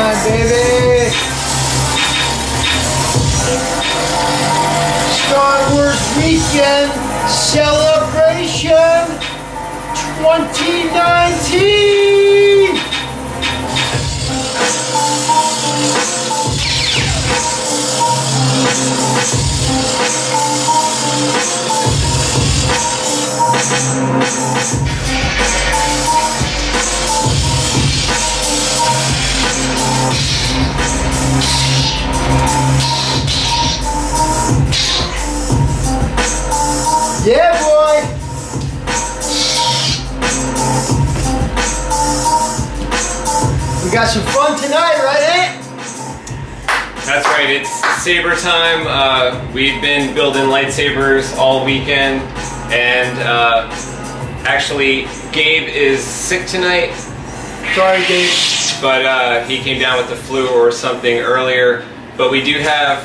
time, baby. Star Wars Weekend Celebration 2019. Yeah, boy. We got some fun tonight, right, Ant? That's right, it's Saber time. We've been building lightsabers all weekend, and actually, Gabe is sick tonight. Sorry, Gabe. But he came down with the flu or something earlier. But we do have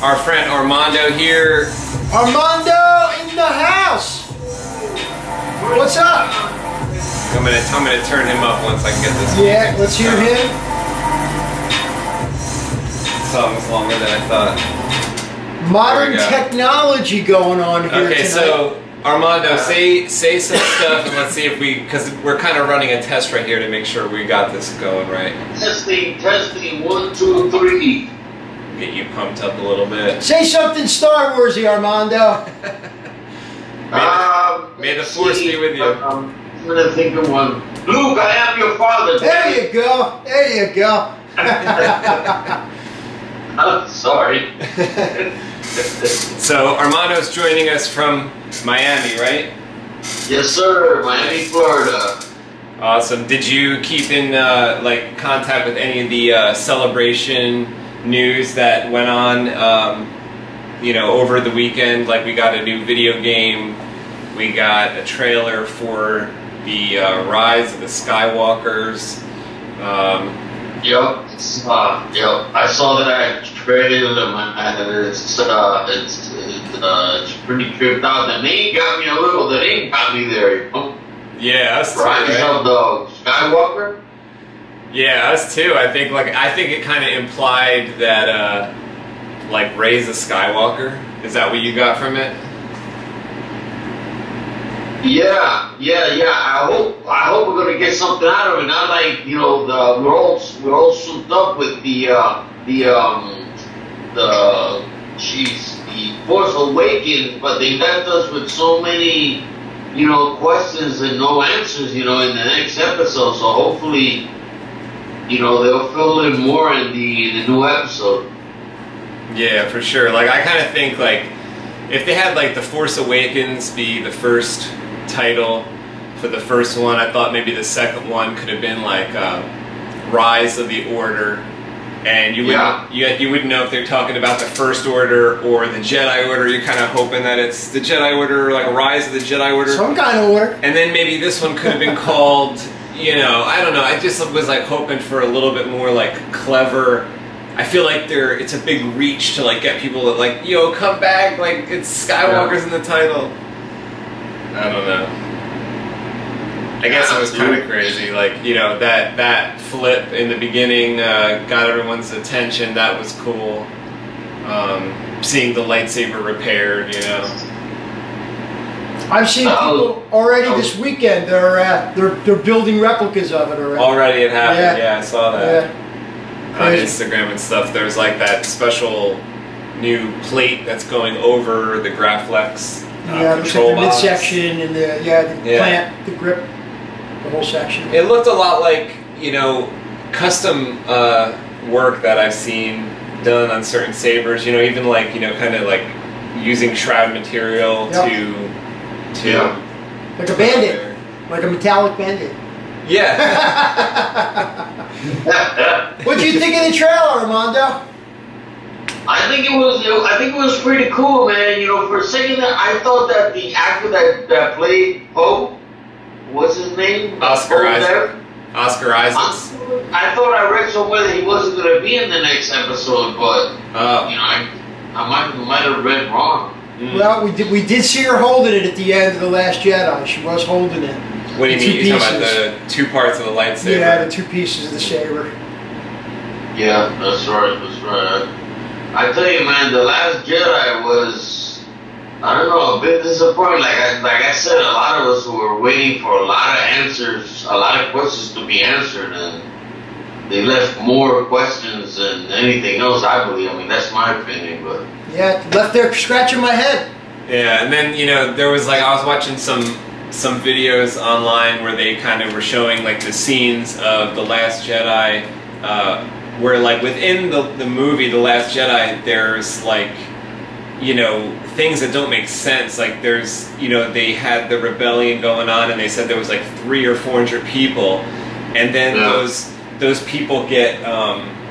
our friend Armando here. Armando in the house. What's up? I'm gonna turn him up once I can get this. Yeah, let's hear him. Song's longer than I thought. Modern technology going on here Okay, tonight. so Armando, say some stuff and let's see if because we're kind of running a test right here to make sure we got this going right. Testing, 1, 2, 3. Get you pumped up a little bit. Say something Star Warsy, Armando. May the Force be with you. I'm gonna think of one. Luke, I am your father. There you go. There you go. I'm sorry. So Armando's joining us from Miami, right? Yes, sir. Miami, Florida. Awesome. Did you keep in like contact with any of the celebration news that went on? You know, over the weekend, like we got a new video game, we got a trailer for the Rise of the Skywalkers. Yep. I saw that trailer, man. It's pretty tripped out. The name got me a little. The name got me there. You know? Yeah, us too. Rise of the Skywalker. Yeah, us too. I think it kind of implied that like Rey's a Skywalker. Is that what you got from it? Yeah. I hope we're gonna get something out of it. Not like, you know, we're all souped up with the Force Awakens, but they left us with so many, you know, questions and no answers, you know, in the next episode. So hopefully, you know, they'll fill in more in the new episode. Yeah, for sure. Like, I kind of think, like, if they had, like, The Force Awakens be the first title for the first one, I thought maybe the second one could have been, like, Rise of the Order. And you wouldn't know if they're talking about the First Order or the Jedi Order. You're kind of hoping that it's the Jedi Order, like, Rise of the Jedi Order. Some kind of order. And then maybe this one could have been called, you know, I don't know. I just was, like, hoping for a little bit more, like, clever. I feel like it's a big reach to like get people to like, yo, come back, like it's Skywalker's in the title. I don't know. I guess it was kind of crazy, like, you know, that flip in the beginning got everyone's attention. That was cool. Seeing the lightsaber repaired, you know. I've seen people already this weekend. They're building replicas of it already. Already it happened. Yeah, I saw that. Yeah. On Instagram and stuff. There's like that special new plate that's going over the Graflex control the box. midsection and the plant, the grip, the whole section. It looked a lot like, you know, custom work that I've seen done on certain sabers. You know, even like, you know, kind of like using shroud material to like a Band-Aid, like a metallic Band-Aid. Yeah. What do you think of the trailer, Armando? I think it was pretty cool, man. You know, for a second there, I thought that the actor that played Poe, what's his name? Oscar Isaacs. I thought I read somewhere that he wasn't going to be in the next episode, but you know, I might have read wrong. Well, we did see her holding it at the end of The Last Jedi. She was holding it. What do you mean? You're talking about the two parts of the lightsaber? Yeah, the two pieces of the saber. Yeah, that's right. That's right. I tell you, man, The Last Jedi was, I don't know, a bit disappointing. Like I said, a lot of us were waiting for a lot of answers, a lot of questions to be answered, and they left more questions than anything else, I believe. I mean, that's my opinion, but... Yeah, left there scratching my head. Yeah, and then, you know, there was like, I was watching some videos online where they kind of were showing like the scenes of The Last Jedi, where like within the movie The Last Jedi, there's like, you know, things that don't make sense. Like there's, you know, they had the rebellion going on and they said there was like 300 or 400 people, and then those people get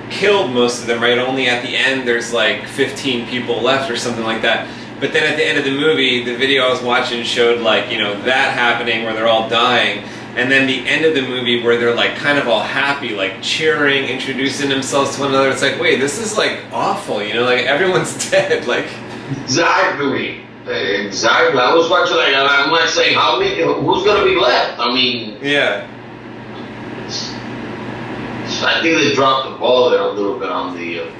killed, most of them, right? Only at the end there's like 15 people left or something like that. But then at the end of the movie, the video I was watching showed like, you know, that happening where they're all dying. And then the end of the movie where they're like kind of all happy, like cheering, introducing themselves to one another. It's like, wait, this is like awful, you know, like everyone's dead, like. Exactly. Exactly. I was watching like, I'm like saying, how many, who's going to be left? I mean. Yeah. I think they dropped the ball there a little bit on the...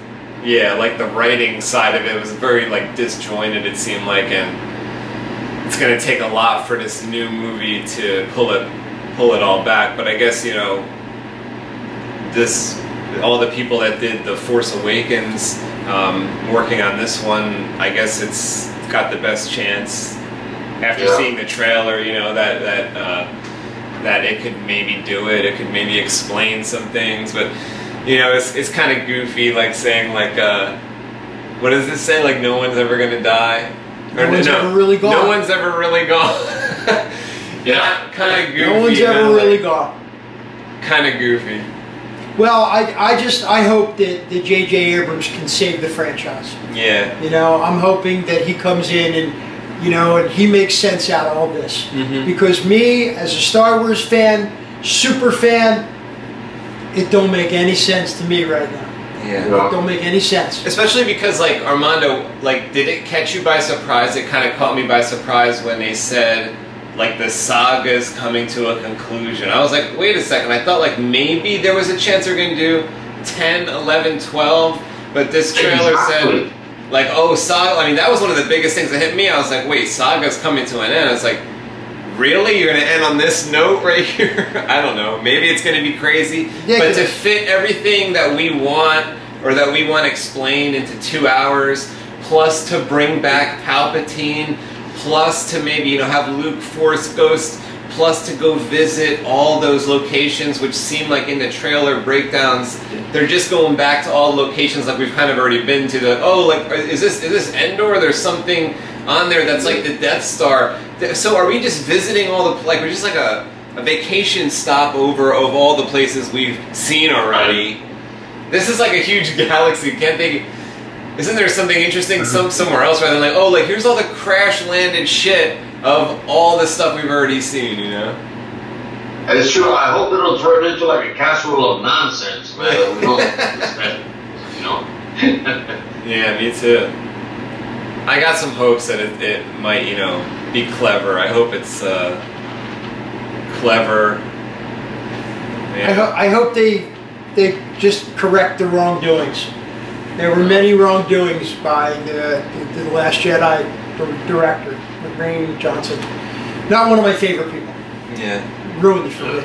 Yeah, like the writing side of it was very like disjointed, it seemed like, and it's going to take a lot for this new movie to pull it all back. But I guess, you know, all the people that did The Force Awakens working on this one, I guess it's got the best chance after seeing the trailer, you know, that it could maybe do it. It could maybe explain some things, but you know, it's kind of goofy, like saying like, what does this say? Like no one's ever gonna die. No one's ever really gone. No one's ever really gone. Yeah, kind of goofy. No one's ever really gone. Kind of goofy. Well, I hope that J.J. Abrams can save the franchise. Yeah. You know, I'm hoping that he comes in and, you know, and he makes sense out of all this. Because me, as a Star Wars fan, super fan, it don't make any sense to me right now. Yeah. It don't make any sense. Especially because, like, Armando, like, did it catch you by surprise? It kind of caught me by surprise when they said, like, the saga's coming to a conclusion. I was like, wait a second, I thought, like, maybe there was a chance they're going to do 10, 11, 12, but this trailer said, like, oh, saga, I mean, that was one of the biggest things that hit me. I was like, wait, saga's coming to an end. I was like, really? You're going to end on this note right here? I don't know. Maybe it's going to be crazy. Yeah, but to fit everything that we want, or that we want explained into 2 hours, plus to bring back Palpatine, plus to maybe, you know, have Luke Force Ghost, plus to go visit all those locations, which seem like in the trailer breakdowns, they're just going back to all locations like we've kind of already been to. The, oh, like, is this Endor? There's something on there that's like the Death Star. So are we just visiting all the, like, we're just like a vacation stopover of all the places we've seen already? This is like a huge galaxy. Can't they? Isn't there something interesting somewhere else rather than like, oh, like here's all the crash landed shit of all the stuff we've already seen, you know? It's true. I hope it'll turn into like a casserole of nonsense, man. We don't understand, you know? Yeah, me too. I got some hopes that it might, you know, be clever. I hope it's clever. Yeah. I hope they just correct the wrongdoings. There were many wrongdoings by the Last Jedi director, Rian Johnson. Not one of my favorite people. Yeah. Ruined it for me.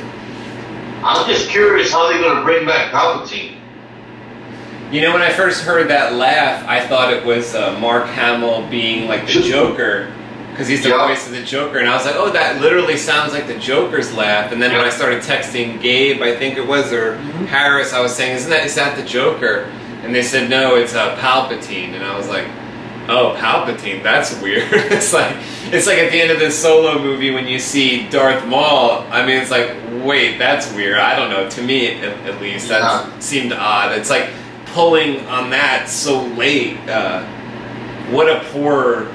I'm just curious how they're going to bring back Palpatine. You know, when I first heard that laugh, I thought it was Mark Hamill being like the Joker, because he's the voice of the Joker, and I was like, oh, that literally sounds like the Joker's laugh. And then when I started texting Gabe, I think it was, or Harris, I was saying, is that the Joker? And they said, no, it's Palpatine. And I was like, oh, Palpatine, that's weird. It's like at the end of this Solo movie when you see Darth Maul, I mean, it's like, wait, that's weird. I don't know, to me at least, that seemed odd. It's like pulling on that so late. What a poor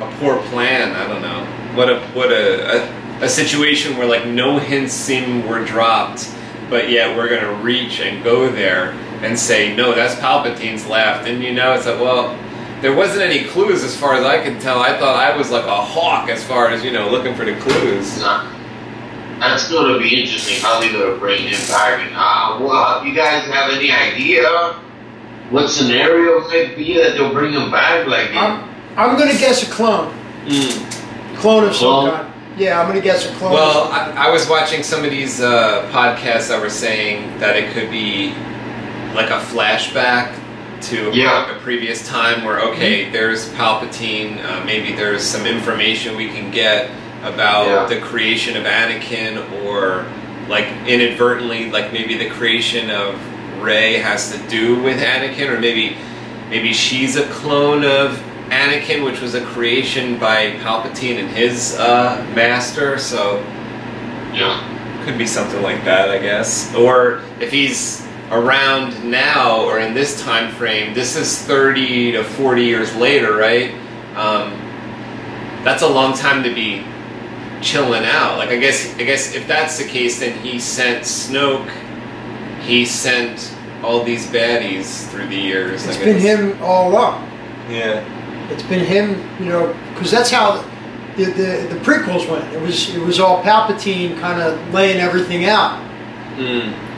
plan, I don't know. What a situation where like no hints were dropped, but yet we're going to reach and go there and say, no, that's Palpatine's laugh. And you know, it's like, well, there wasn't any clues as far as I could tell. I thought I was like a hawk as far as, you know, looking for the clues. That's going to be interesting how they're going to bring him back. Well, you guys have any idea what scenario might be that they'll bring him back? Like, I'm gonna guess a clone. Clone of some kind. Yeah, I'm gonna guess a clone. Well, I was watching some of these podcasts that were saying that it could be like a flashback to a previous time where, okay, there's Palpatine, maybe there's some information we can get about the creation of Anakin, or like inadvertently, like maybe the creation of Rey has to do with Anakin, or maybe she's a clone of Anakin, which was a creation by Palpatine and his master, so could be something like that, I guess. Or if he's around now, or in this time frame, this is 30 to 40 years later, right? That's a long time to be chilling out. Like, I guess if that's the case, then he sent Snoke, he sent all these baddies through the years. It's been him all along. Yeah. It's been him, you know, because that's how the prequels went. It was all Palpatine kind of laying everything out.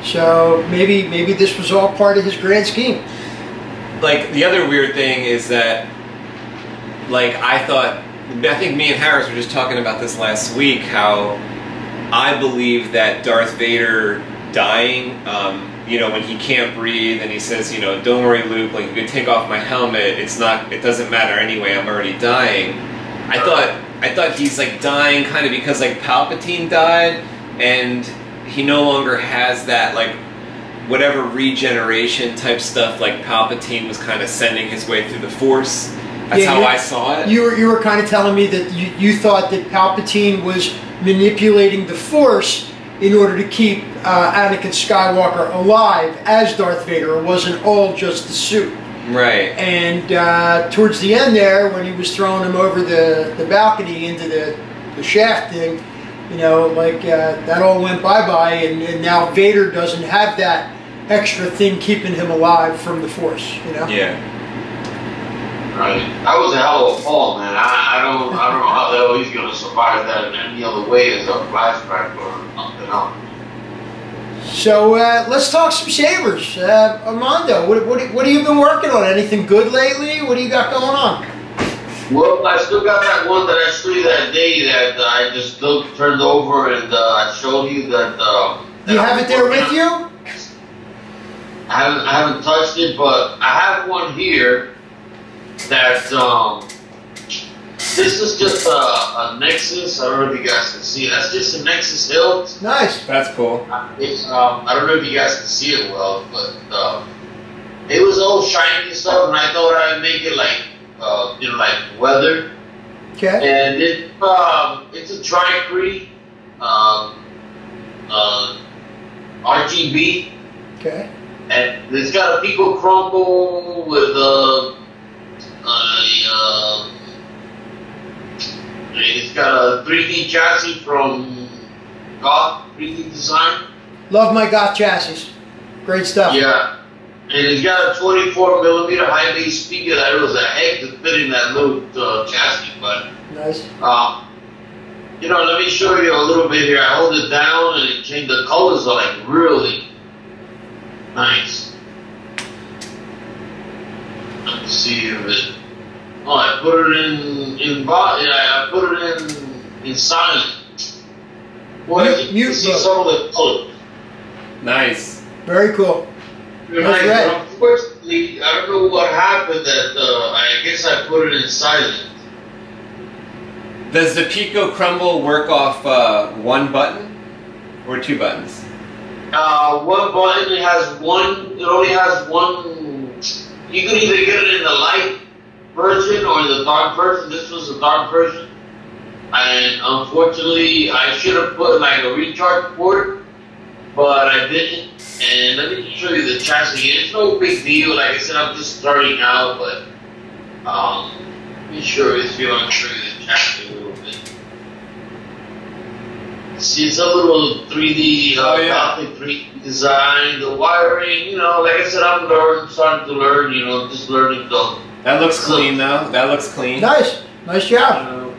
So maybe this was all part of his grand scheme. Like, the other weird thing is that, like, I think me and Harris were just talking about this last week, how I believe that Darth Vader dying, you know, when he can't breathe and he says, you know, don't worry, Luke, like, you can take off my helmet, it doesn't matter anyway, I'm already dying. I thought he's like dying kind of because like Palpatine died, and he no longer has that, like, whatever regeneration type stuff like Palpatine was kind of sending his way through the Force. That's how I saw it. You were kind of telling me that you thought that Palpatine was manipulating the Force in order to keep Anakin Skywalker alive as Darth Vader. It wasn't all just the suit. Right. And towards the end there, when he was throwing him over the balcony into the shaft thing, you know, like, that all went bye-bye, and now Vader doesn't have that extra thing keeping him alive from the Force, you know? Yeah. Right. That was a hell of a fall, man. I don't know how the hell he's going to survive that in any other way as a flashback or something else. So let's talk some sabers. Armando, what have you been working on? Anything good lately? What do you got going on? Well, I still got that one that I showed you that day that I just still turned over, and I showed you that. You have it there with you? I haven't touched it, but I have one here that this is just a Nexus. I don't know if you guys can see it. That's just a Nexus hilt. Nice. That's cool. I don't know if you guys can see it well, but it was all shiny and stuff, and I thought I'd make it like you know, like weather. Okay. And it's a tri-cree RGB. Okay. And it's got a Pico crumble with it's got a 3D chassis from Goth 3D Design. Love my Goth chassis. Great stuff. Yeah. And it's got a 24mm high base speaker that it was a heck to fit in that little chassis, but nice. You know, let me show you a little bit here. I hold it down and it changed. The colors are like really nice. Let's see if it. Oh, I put it I put it in silent. Boy, you can see some of the colors. Nice. Very cool. Nice. But unfortunately, I don't know what happened. That I guess I put it in silent. Does the Pico Crumble work off one button or two buttons? One button. It has one. It only has one. You can either get it in the light version or the dark version. This was the dark version, and unfortunately, I should have put like a recharge port, but I didn't. And let me show you the chassis. It's no big deal. Like I said, I'm just starting out, but let me show you. If you want to show you the chassis a little bit. See, it's a little 3D, Gothic 3D design. The wiring, you know, like I said, I'm starting to learn. You know, just learning the. That looks clean, though. That looks clean. Nice. Nice job.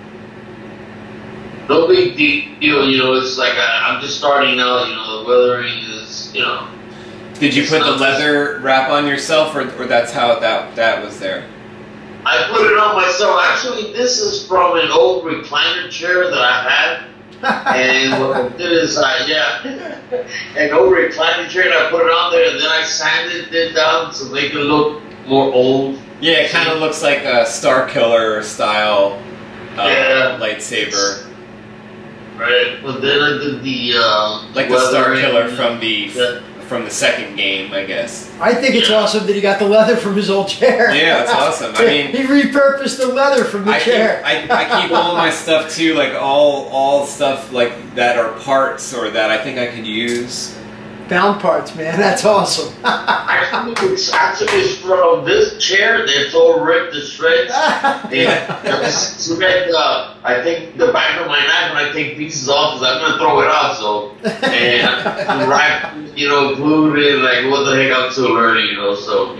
No big deal. You know, it's like I'm just starting out. You know, the weathering is, you know. Did you put the leather wrap on yourself, or that's how that was there? I put it on myself. Actually, this is from an old recliner chair that I had. And what I did is, an old recliner chair, and I put it on there, and then I sanded it down to make it look more old. Yeah, it kind of looks like a Star Killer style lightsaber. Right, but then I did the like the Star Killer from the second game, I guess. I think it's awesome that he got the leather from his old chair. Yeah, that's awesome. I mean, he repurposed the leather from the chair. I keep all my stuff too, like all stuff like that are parts or that I think I could use. Found parts, man. That's awesome. Actually, it's from this chair. It's all ripped to shreds. I think the back of my knife, when I take pieces off, because I'm gonna throw it out. So, and I'm glued in. Like, what the heck? I'm still learning, So,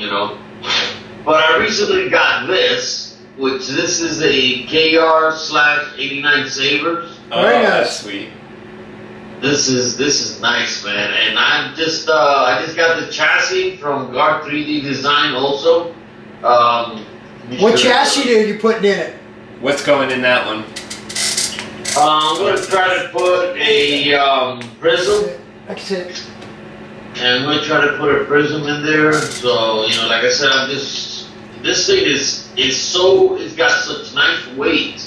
But I recently got this, which this is a KR/89 Sabers. Oh, that's sweet. This is nice, man, and I just got the chassis from Guard 3D Design also. What chassis are you putting in it? What's going in that one? I'm gonna try to put a prism. That's it. And I'm gonna try to put a prism in there. So like I said, this thing it's got such nice weight,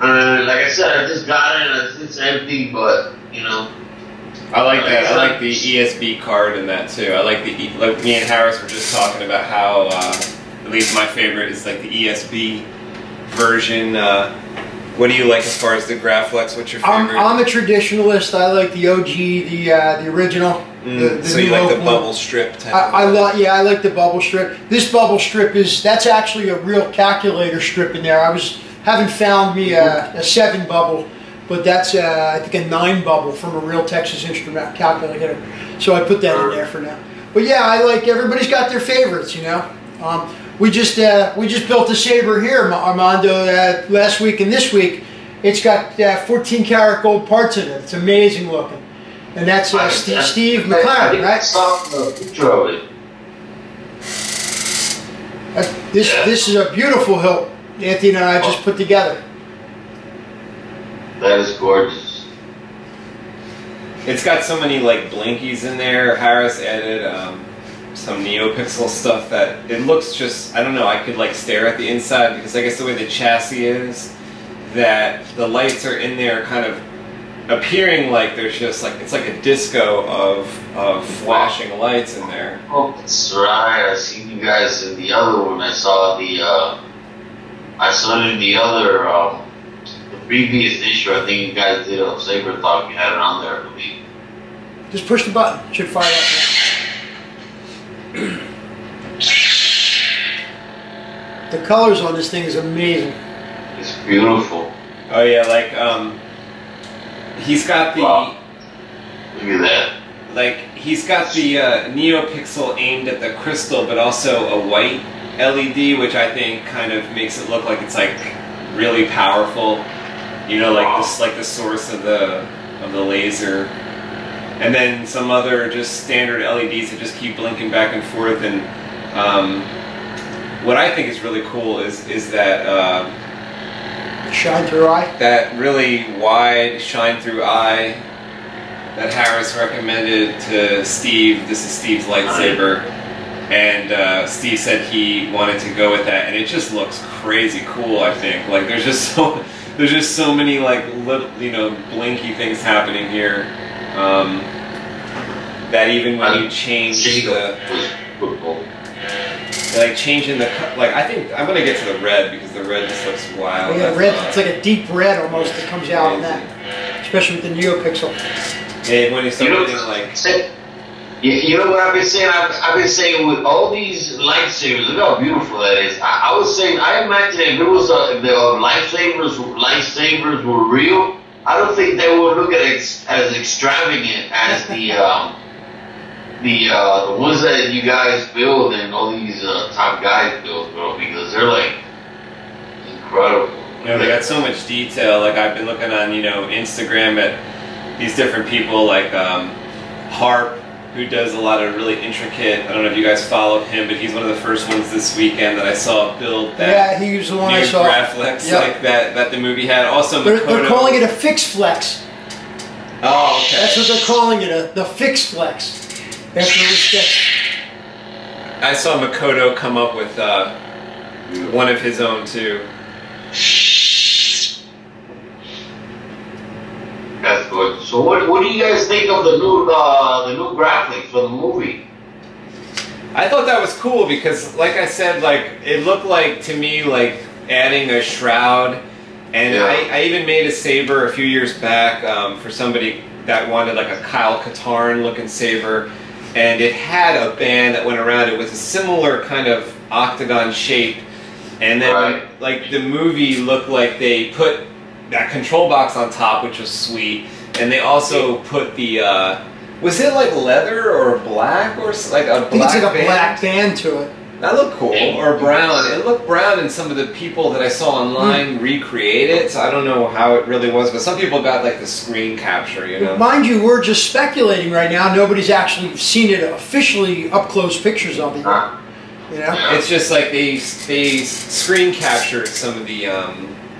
like I said, I just got it and it's empty, but I like that. I like the ESB card in that too. I like like me and Harris were just talking about how at least my favorite is like the ESB version. What do you like as far as the Graflex? What's your favorite? I'm a traditionalist. I like the OG, the original. So you like the bubble strip type? I like the bubble strip. This bubble strip that's actually a real calculator strip in there. I haven't found me a 7 bubble, but that's I think a 9 bubble from a real Texas Instrument calculator. So I put that in there for now. But yeah, I like, everybody's got their favorites, We just built a Saber here, Armando, last week and this week. It's got 14 karat gold parts in it. It's amazing looking, and that's Steve McLaren, right? This is a beautiful hilt Anthony and I just put together. That is gorgeous. It's got so many like blinkies in there. Harris added some Neopixel stuff that it looks just, I don't know, I could like stare at the inside because I guess the way the chassis is, that the lights are in there kind of appearing like there's just like, it's like a disco of flashing lights in there. Oh, that's right. I seen you guys in the other one. I saw it in the other, the previous issue. I think you guys did a Saber Talk. You had it on there, I believe. Just push the button. It should fire up now. The colors on this thing is amazing. It's beautiful. Oh yeah, like he's got the look at that. Like he's got the Neopixel aimed at the crystal, but also a white LED, which I think kind of makes it look like it's like really powerful. Like this, like the source of the laser. And then some other just standard LEDs that just keep blinking back and forth. And what I think is really cool is that shine through eye. That really wide shine through eye that Harris recommended to Steve. This is Steve's lightsaber, and Steve said he wanted to go with that, and it just looks crazy cool. I think like there's just so many like little blinky things happening here. That even when you change changing the I think I'm gonna get to the red because the red just looks wild. Yeah, red. It's like a deep red almost that comes out in that, especially with the Neopixel. And when you start getting you know what I've been saying? I've been saying with all these lightsabers, look how beautiful that is. I was saying, I imagine if it was if the lightsabers were real, I don't think they would look at it as extravagant as the ones that you guys build and all these top guys build, bro, because they're like incredible. They got so much detail. Like I've been looking on Instagram at these different people like Harp who does a lot of really intricate, I don't know if you guys followed him, but he's one of the first ones this weekend that I saw build that. Yeah, he was the one I saw. Graphics like that the movie had. Also, they're calling it a fix flex. Oh, okay. That's what they're calling it, the fix flex. After I saw Makoto come up with one of his own too. That's good. So what do you guys think of the new graphics for the movie? I thought that was cool because, like I said, like it looked like to me like adding a shroud, and I even made a saber a few years back for somebody that wanted like a Kyle Katarn looking saber, and it had a band that went around. It was a similar kind of octagon shape, and then like the movie looked like they put that control box on top, which was sweet, and they also put the was it like leather or black or like a black? I think it's like a black band to it. That looked cool, or brown. It looked brown, and some of the people that I saw online recreate it. So I don't know how it really was, but some people got like the screen capture, you know. Mind you, we're just speculating right now. Nobody's actually seen it officially up close pictures of it. You know, it's just like they screen captured some of the.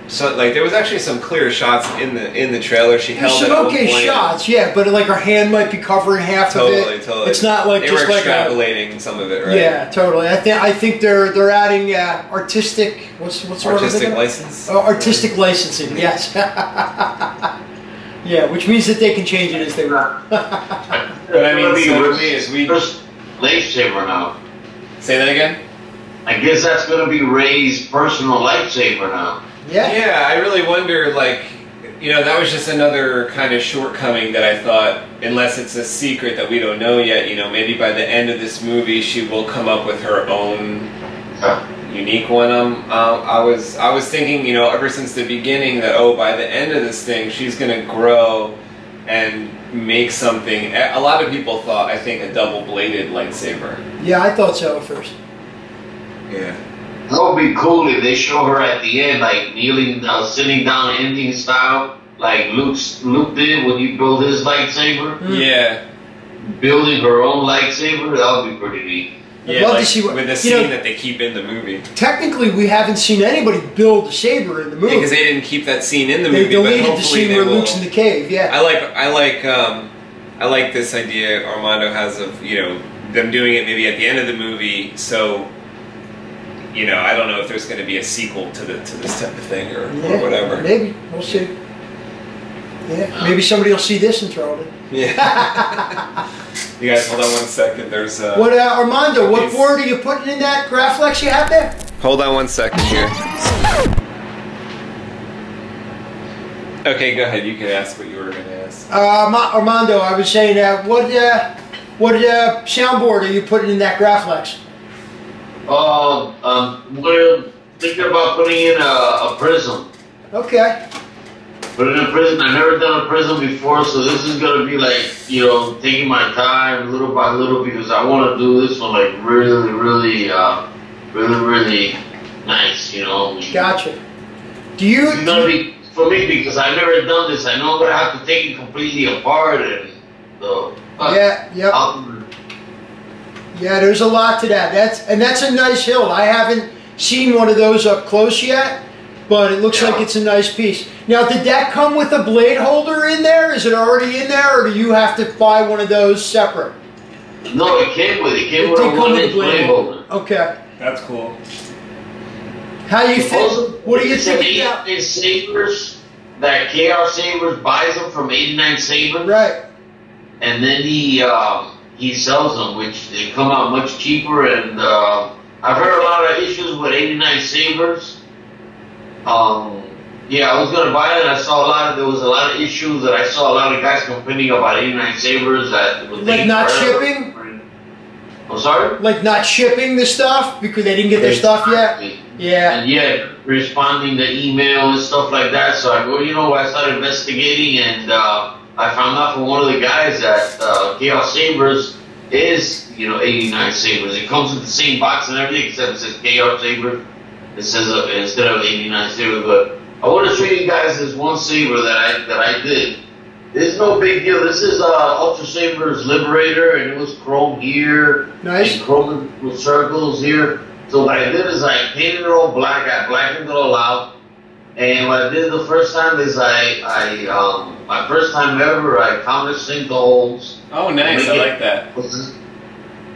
So like there was actually some clear shots in the trailer. She held some okay shots, yeah, but like her hand might be covering half of it. Totally. It's not like they just were like extrapolating some of it, right? Yeah, totally. I think they're adding artistic what's the artistic license? Oh, artistic licensing. Yes. Yeah, which means that they can change it as they want. But I mean, so is we lightsaber now. Say that again. I guess that's going to be Rey's personal lightsaber now. Yeah, I really wonder, like, you know, that was just another kind of shortcoming that I thought, unless it's a secret that we don't know yet, you know, maybe by the end of this movie she will come up with her own unique one. I was thinking, you know, ever since the beginning that, by the end of this thing she's going to grow and make something. A lot of people thought, I think, a double-bladed lightsaber. Yeah, I thought so at first. Yeah. That would be cool if they show her at the end, like kneeling, sitting down, ending style, like Luke did when he built his lightsaber. Yeah. Building her own lightsaber, that would be pretty neat. Yeah, like to see with the scene that they keep in the movie. Technically, we haven't seen anybody build a saber in the movie. Because they didn't keep that scene in the movie. They deleted the scene where Luke's in the cave. Yeah. I like this idea Armando has of, you know, them doing it maybe at the end of the movie. So, you know, I don't know if there's going to be a sequel to this type of thing or whatever. Maybe we'll see. Yeah, maybe somebody will see this and throw it in. Yeah. You guys, hold on 1 second. There's what Armando? What board are you putting in that Graflex you have there? Hold on 1 second here. Okay, go ahead. You can ask what you were going to ask. Armando, I was saying, what soundboard are you putting in that Graflex? We're thinking about putting in a prism. Okay. Put in a prism. I've never done a prism before, so this is gonna be like, you know, taking my time little by little because I want to do this one like really, really nice. You know. Gotcha. Do you? It's gonna be for me because I've never done this. I know I'm gonna have to take it completely apart and. Yeah. Yep. Yeah, there's a lot to that. That's a nice hilt. I haven't seen one of those up close yet, but it looks like it's a nice piece. Now, did that come with a blade holder in there? Is it already in there, or do you have to buy one of those separate? No, it came with a 1-inch blade holder. Okay. That's cool. How do you think? What do you think? It's Sabers that KR Sabers buys them from 89 Sabers. Right. And then he sells them, which they come out much cheaper. And I've heard a lot of issues with 89 Sabers. Yeah, I was gonna buy it. And I saw there was a lot of issues that I saw a lot of guys complaining about 89 Sabers that was like not shipping. I'm sorry. Like not shipping the stuff because they didn't get their stuff yet. Yeah. And yet responding to email and stuff like that. So I go, you know, I started investigating and. I found out from one of the guys that KR Sabers is, you know, 89 Sabers. It comes with the same box and everything, except it says KR Sabers. It says instead of 89 Sabers. But I want to show you guys this one saber that I did, It's no big deal. This is Ultra Sabers Liberator, and it was chrome here. Nice. And chrome with circles here. So what I did is I painted it all black. I blackened it all out. And what I did the first time is my first time ever, I countersink the holes. Oh, nice. I like that.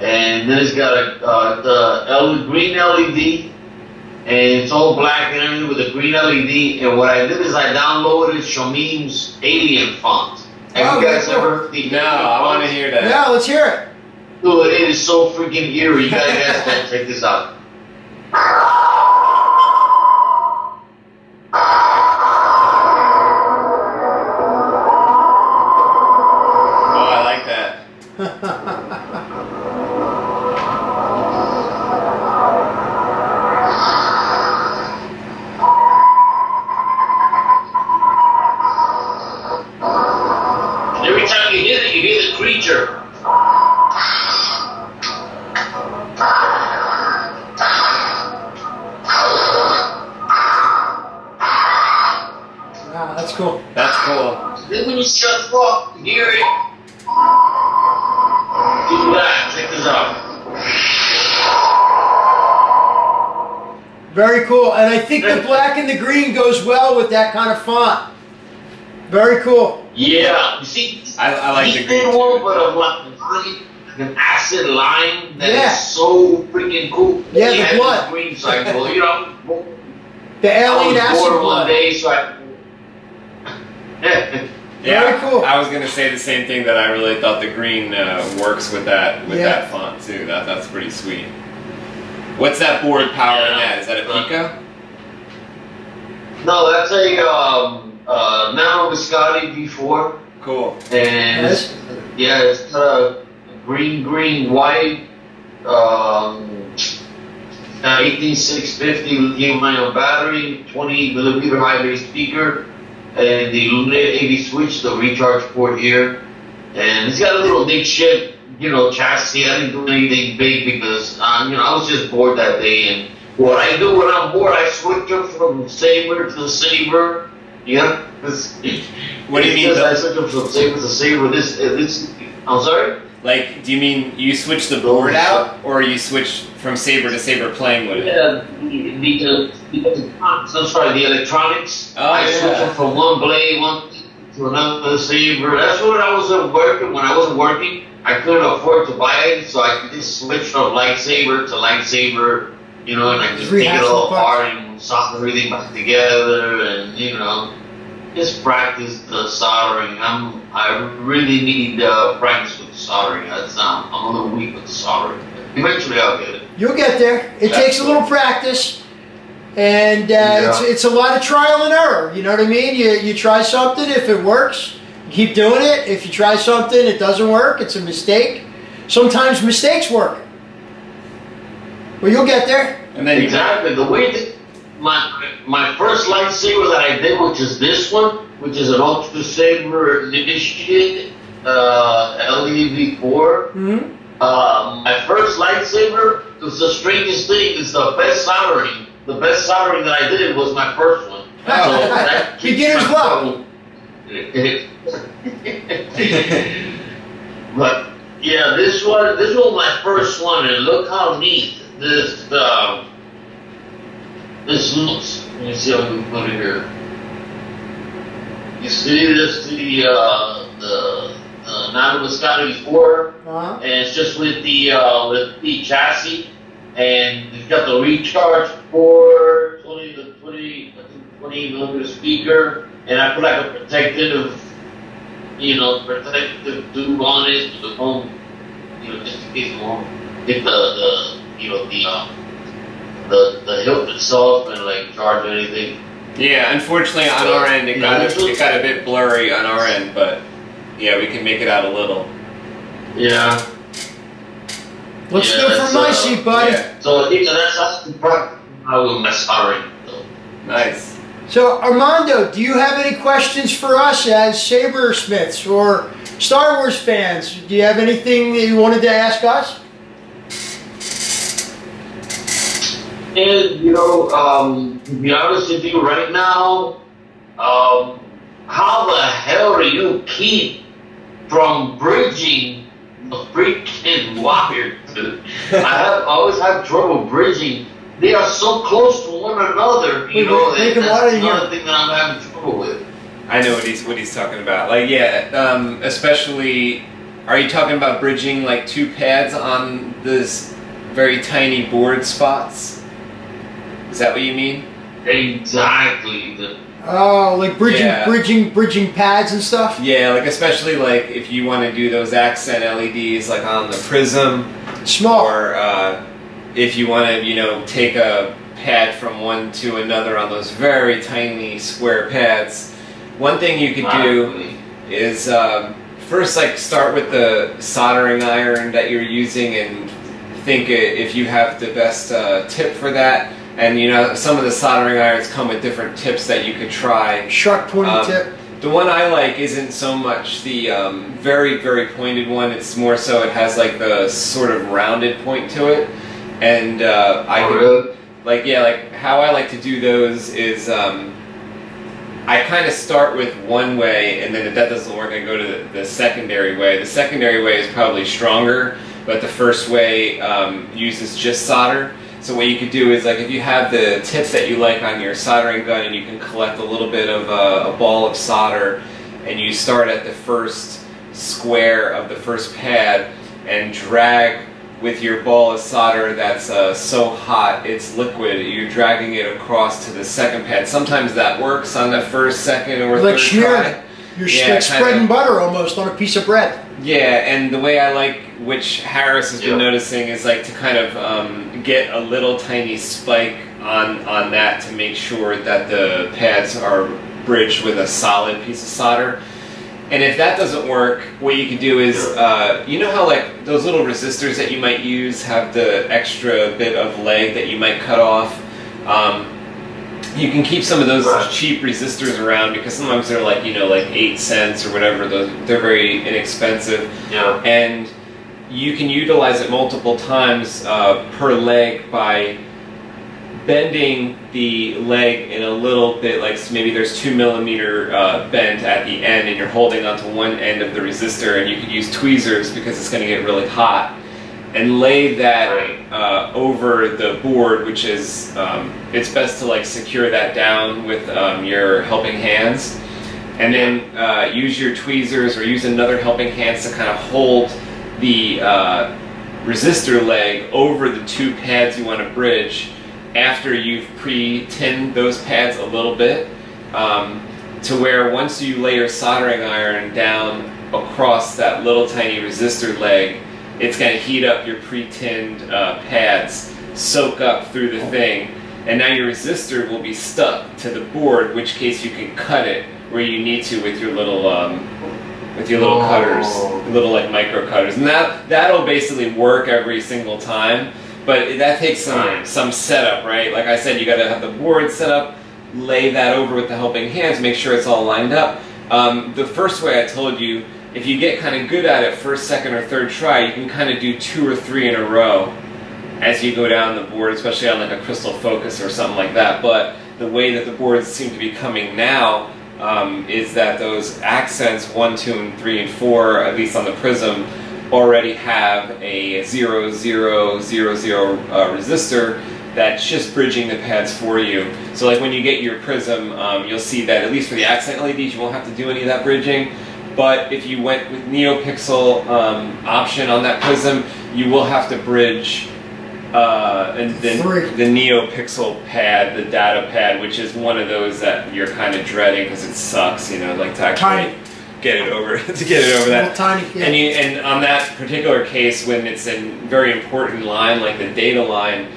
And then it's got the green LED. And it's all black and everything with a green LED. And what I did is I downloaded Shamim's Alien font. Have you guys ever heard the No, I want to hear that. Yeah, let's hear it. Dude, it is so freaking eerie. You guys gotta check this out. Oh, I like that. Every time you hit it, you hear the creature. Wow, that's cool. That's cool. Then when you shut the off, you hear it. Do that. Check this out. Very cool. And I think the black and the green goes well with that kind of font. Very cool. Yeah. You see, I like the he green did too. one, but of like an acid line that Yeah. is so freaking cool. Yeah, He the had blood. this green cycle, you know. The I alien was acid bored one blood. day, so I. Yeah, Very cool. I was gonna say the same thing, that I really thought the green works with that that font too. That's pretty sweet. What's that board powering at? Is that a Pico? No, that's a Nano Biscotti B4, Cool. and Nice. it's got a green, white, 18650 lithium-ion battery, 20mm high-bay speaker, and the Lumina 80 switch, the recharge port here, and it's got a little Nick shit, chassis. I didn't do anything big because I was just bored that day, and what I do when I'm bored, I switch up from Saber to Saber. Yeah. What do you mean? I switch up from Saber to Saber. This. I'm sorry. Like, do you mean you switch the board out, or you switch from Saber to Saber playing with it? Yeah, the electronics. I'm sorry, the electronics. Oh, I switch up from one blade to another Saber. That's when I wasn't working. When I wasn't working, I couldn't afford to buy it, so I could just switch from lightsaber to lightsaber. And I just take it all apart and solder everything back together, and just practice the soldering. I really need practice with the soldering. I'm a little weak with the soldering. Eventually, I'll get it. You'll get there. It takes a little practice, and it's a lot of trial and error. You know what I mean? You try something. If it works, keep doing it. If you try something, it doesn't work. It's a mistake. Sometimes mistakes work. Well, you'll get there. And then exactly the way that my first lightsaber that I did, which is this one, which is an Ultra Saber Edition LED4. Mm-hmm. My first lightsaber was the strangest thing. It's the best soldering. The best soldering that I did was my first one. So that beginner's luck. But yeah, this was my first one, and look how neat this looks. Let me see how we can put it here. You see this, the Nano Biscotti 4, and it's just with the chassis, and it's got the recharge port, 20mm speaker, and I put like a protective tube on it to the home, just in case it won't hit the hilt itself and like charge anything. Yeah, unfortunately on our end it got a bit blurry on our end, but yeah, we can make it out a little. Yeah. Let's go for my seat, buddy. Yeah. So that's the part I will mess soldering. Nice. So Armando, do you have any questions for us as Sabersmiths or Star Wars fans? Do you have anything that you wanted to ask us? And to be honest with you, right now, how the hell do you keep from bridging the freaking wire, dude? I always have trouble bridging. They are so close to one another, you know, and that's another thing that I'm having trouble with. I know what he's talking about. Like, yeah, especially, are you talking about bridging like two pads on this very tiny board spots? Is that what you mean? Exactly. Oh, like bridging pads and stuff? Yeah, like especially like if you want to do those accent LEDs like on the prism. Small. Or if you want to, you know, take a pad from one to another on those very tiny square pads. One thing you could do is first like start with the soldering iron that you're using and think if you have the best tip for that. And you know, some of the soldering irons come with different tips that you could try. Sharp pointy tip. The one I like isn't so much the very, very pointed one. It's more so it has like the sort of rounded point to it. And like how I like to do those is I kind of start with one way, and then if that doesn't work, I go to the secondary way. The secondary way is probably stronger, but the first way uses just solder. So what you could do is, like, if you have the tip that you like on your soldering gun and you can collect a little bit of a ball of solder, and you start at the first square of the first pad and drag with your ball of solder that's so hot it's liquid, you're dragging it across to the second pad. Sometimes that works on the first, second, or third try. You're like spreading butter almost on a piece of bread. Yeah, and the way I like, which Harris has been noticing, is like to kind of get a little tiny spike on that to make sure that the pads are bridged with a solid piece of solder. And if that doesn't work, what you can do is, you know how like those little resistors that you might use have the extra bit of leg that you might cut off? You can keep some of those cheap resistors around because sometimes they're like, you know, like 8 cents or whatever. They're very inexpensive. Yeah. And you can utilize it multiple times per leg by bending the leg in a little bit, like maybe there's 2 millimeter bend at the end and you're holding onto one end of the resistor, and you could use tweezers because it's going to get really hot, and lay that over the board, which is, it's best to like secure that down with your helping hands, and then use your tweezers or use another helping hands to kind of hold the resistor leg over the two pads you want to bridge after you've pre-tinned those pads a little bit, to where once you lay your soldering iron down across that little tiny resistor leg, it's going to heat up your pre-tinned pads, soak up through the thing, and now your resistor will be stuck to the board, in which case you can cut it where you need to with your little cutters, little like micro cutters, and that'll basically work every single time. But that takes some setup, right? Like I said, you got to have the board set up, lay that over with the helping hands, make sure it's all lined up. The first way I told you, if you get kind of good at it first, second, or third try, you can kind of do 2 or 3 in a row as you go down the board, especially on like a crystal focus or something like that. But the way that the boards seem to be coming now is that those accents 1, 2, and 3, and 4, at least on the prism, already have a 0, 0, 0, 0 resistor that's just bridging the pads for you. So like when you get your prism, you'll see that at least for the accent LEDs, you won't have to do any of that bridging. But if you went with Neopixel option on that prism, you will have to bridge and then the Neopixel pad, the data pad, which is one of those that you're kind of dreading because it sucks, you know, like to actually get it over that. Tiny, yeah. And on that particular case, when it's a very important line like the data line,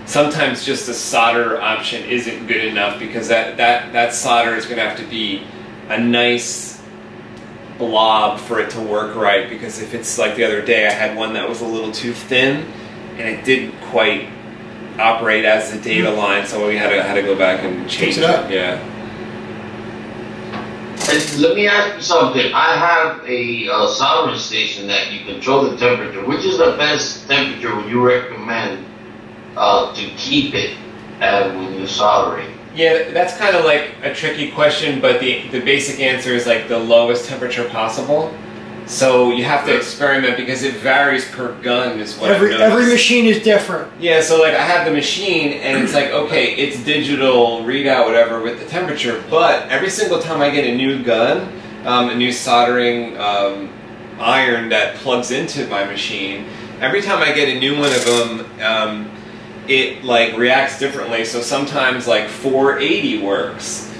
sometimes just the solder option isn't good enough because that solder is going to have to be a nice blob for it to work right, because if it's like the other day I had one that was a little too thin and it didn't quite operate as the data line, so we had to go back and change it. Yeah. And let me ask you something. I have a soldering station that you control the temperature. Which is the best temperature would you recommend to keep it at when you're soldering? Yeah, that's kind of like a tricky question, but the basic answer is like the lowest temperature possible. So you have to experiment because it varies per gun is what every machine is different. Yeah, so like I have the machine and it's like, okay, it's digital readout, whatever, with the temperature, but every single time I get a new gun, a new soldering iron that plugs into my machine, every time I get a new one of them, it like reacts differently. So sometimes like 480 works.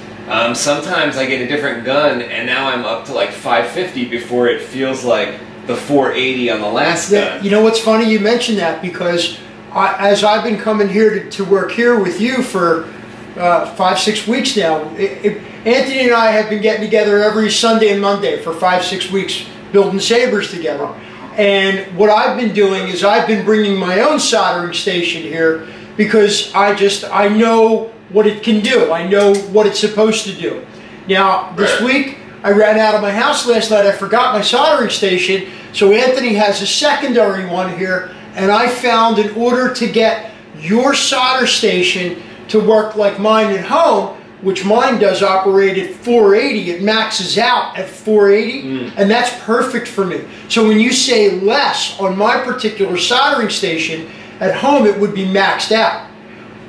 Sometimes I get a different gun and now I'm up to like 550 before it feels like the 480 on the last gun. You know what's funny? You mentioned that because as I've been coming here to work here with you for 5-6 weeks now, Anthony and I have been getting together every Sunday and Monday for 5-6 weeks building sabers together. And what I've been doing is I've been bringing my own soldering station here because I know what it can do. I know what it's supposed to do. Now, this week, I ran out of my house last night. I forgot my soldering station. So Anthony has a secondary one here. And I found in order to get your solder station to work like mine at home, which mine does operate at 480, it maxes out at 480, and that's perfect for me. So when you say less on my particular soldering station, at home it would be maxed out.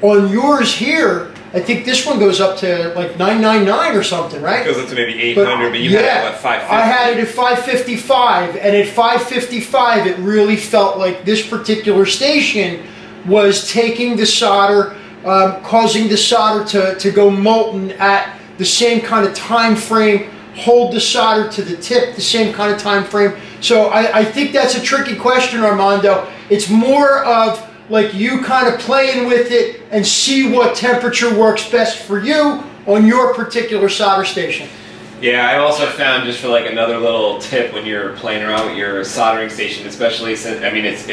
On yours here, I think this one goes up to like 999 or something, right? It goes up to maybe 800, but you had it at 550. I had it at 555, and at 555 it really felt like this particular station was taking the solder, causing the solder to go molten at the same kind of time frame, hold the solder to the tip, the same kind of time frame. So I think that's a tricky question, Armando. It's more of like you kind of playing with it and see what temperature works best for you on your particular solder station. Yeah, I also found, just for like another little tip when you're playing around with your soldering station, especially since, I mean, it's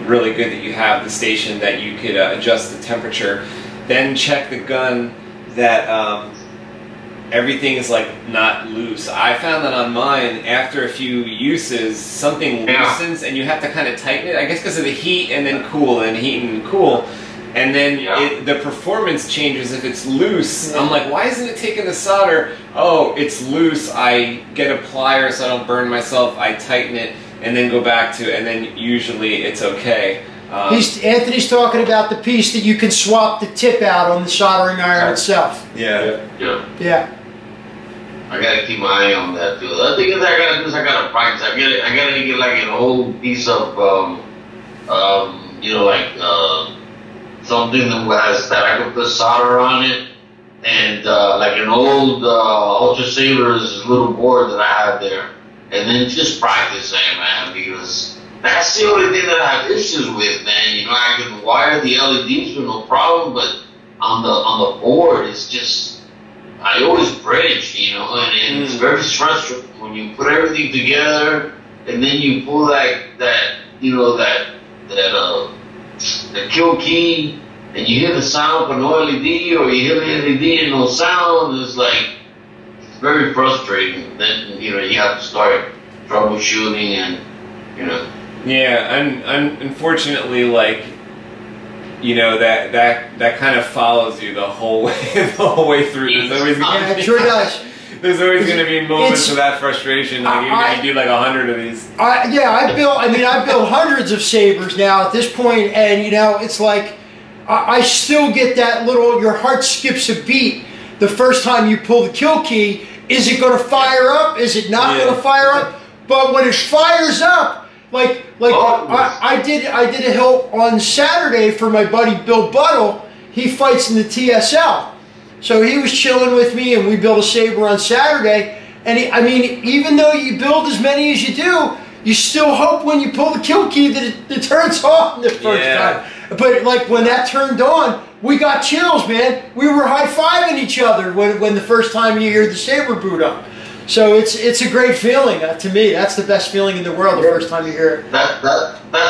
really good that you have the station that you could adjust the temperature. Then check the gun that everything is like not loose. I found that on mine, after a few uses, something loosens and you have to kind of tighten it, I guess because of the heat and then cool and heat and cool. And then the performance changes if it's loose. I'm like, why isn't it taking the solder? Oh, it's loose. I get a plier so I don't burn myself. I tighten it and then go back to it, and then usually it's okay. Anthony's talking about the piece that you can swap the tip out on the soldering iron itself. Yeah. I gotta keep my eye on that too. The other thing is I gotta practice. I gotta get like an old piece of you know, like something that I could put solder on it, and like an old Ultra Sabers little board that I have there, and then just practice that, man, because that's the only thing that I have issues with, man. You know, I can wire the LEDs with no problem, but on the board, it's just, I always bridge, you know, and it's very stressful when you put everything together, and then you pull that you know, that kill key, and you hear the sound but no LED, or you hear the LED and no sound. It's like, it's very frustrating. Then, you know, you have to start troubleshooting and, you know. Yeah, and unfortunately, like, you know, that kind of follows you the whole way through. There's always it sure does. There's always going to be moments of that frustration. Like even if you do like 100 of these. I built hundreds of sabers now at this point, and you know, it's like I still get that little, your heart skips a beat the first time you pull the kill key. Is it going to fire up? Is it not going to fire up? But when it fires up, I did a hill on Saturday for my buddy Bill Buttle. He fights in the TSL. So he was chilling with me, and we built a saber on Saturday. And I mean, even though you build as many as you do, you still hope when you pull the kill key that it turns on the first time. But like when that turned on, we got chills, man. We were high-fiving each other when the first time you hear the saber boot up. So it's a great feeling. To me, that's the best feeling in the world the first time you hear it. That's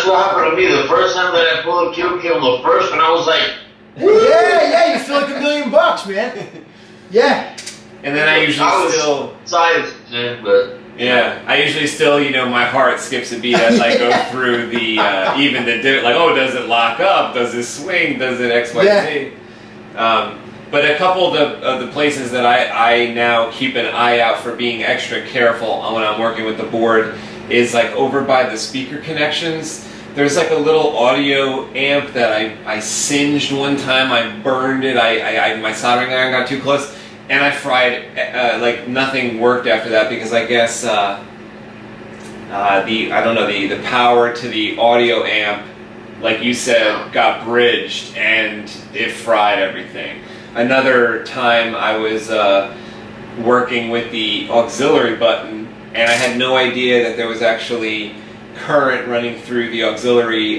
what happened to me. The first time that I pulled a kill key on the first one, I was like, yeah, you feel like $1 million, man. Yeah. And then I usually still science, but yeah, I usually still, you know, my heart skips a beat as I go through the like, oh, does it lock up? Does it swing? Does it X, Y, Z? But a couple of the places that I now keep an eye out for being extra careful when I'm working with the board is like over by the speaker connections. There's like a little audio amp that I singed one time. I burned it. My soldering iron got too close, and I fried. Like nothing worked after that because I guess the power to the audio amp, like you said, got bridged and it fried everything. Another time I was working with the auxiliary button, and I had no idea that there was actually current running through the auxiliary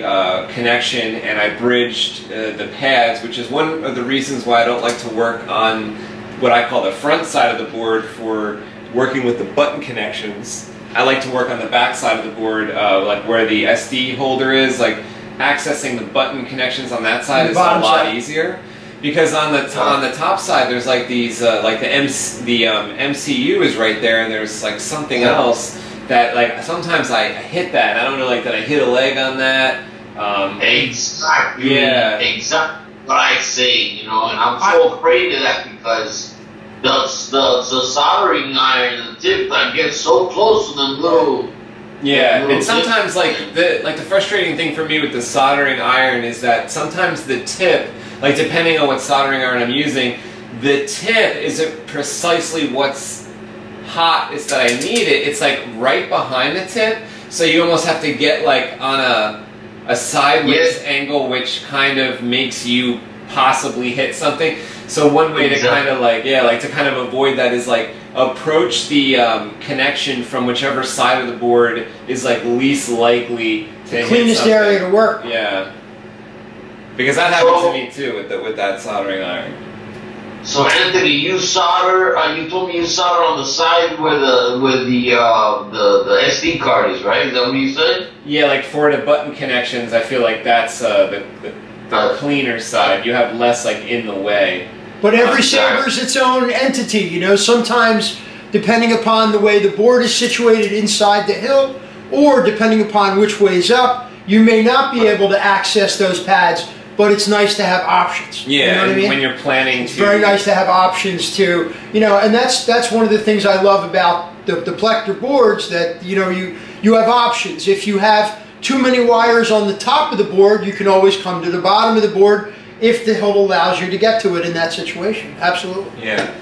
connection, and I bridged the pads, which is one of the reasons why I don't like to work on what I call the front side of the board for working with the button connections. I like to work on the back side of the board, like where the SD holder is. Like accessing the button connections on that side is a lot easier. Because on the top side, there's like these like the MCU is right there, and there's like something else that like sometimes I hit that. And I don't know, like that I hit a leg on that. Exactly. Yeah. Exactly what I say, you know, and I'm so afraid of that because the soldering iron, the tip, that gets so close to them little. Yeah, and sometimes like the frustrating thing for me with the soldering iron is that sometimes the tip, like depending on what soldering iron I'm using, the tip isn't precisely what's hot is that I need it. It's like right behind the tip, so you almost have to get like on a sideways angle, which kind of makes you possibly hit something. So one way to kind of like to kind of avoid that is like approach the connection from whichever side of the board is like least likely to hit cleanest something. area to work. Yeah, because that happens to me too with that soldering iron. So Anthony, you solder. You told me you solder on the side where the SD card is, right? Is that what you said? Yeah, like for the button connections, I feel like that's the cleaner side. You have less like in the way. But every Saber is its own entity, you know. Sometimes, depending upon the way the board is situated inside the hilt, or depending upon which way is up, you may not be able to access those pads. But it's nice to have options. Yeah, you know what I mean? When you're planning it's very nice to have options too. You know, and that's one of the things I love about the Plector boards, that you know you have options. If you have too many wires on the top of the board, you can always come to the bottom of the board if the hilt allows you to get to it in that situation. Absolutely. Yeah.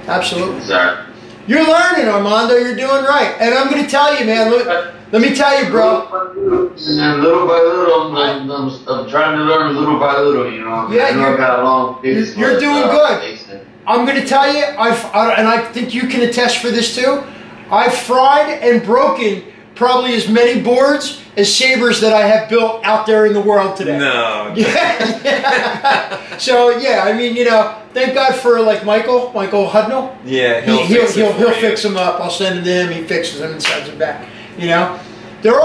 Absolutely. Exactly. You're learning, Armando. You're doing right. And I'm going to tell you, man. Look, let me tell you, bro. And little by little, I'm trying to learn little by little, you know. Yeah, you're doing good. I'm going to tell you, and I think you can attest for this too, I've fried and broken probably as many boards as Sabers that I have built out there in the world today. No. Yeah. So, yeah, I mean, you know, thank God for like Michael Hudnall. Yeah, he'll fix them up. I'll send them to him. He fixes them and sends them back. You know, they're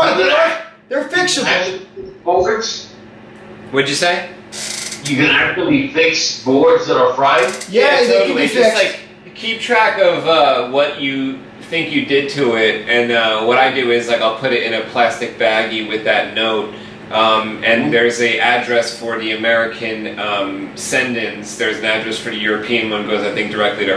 fixable. Boards? What'd you say? You can actually fix boards that are fried? Yeah, they can be fixed. Just like keep track of what you think you did to it, and what I do is like I'll put it in a plastic baggie with that note. And there's an address for the American send-ins. There's an address for the European one, goes I think directly to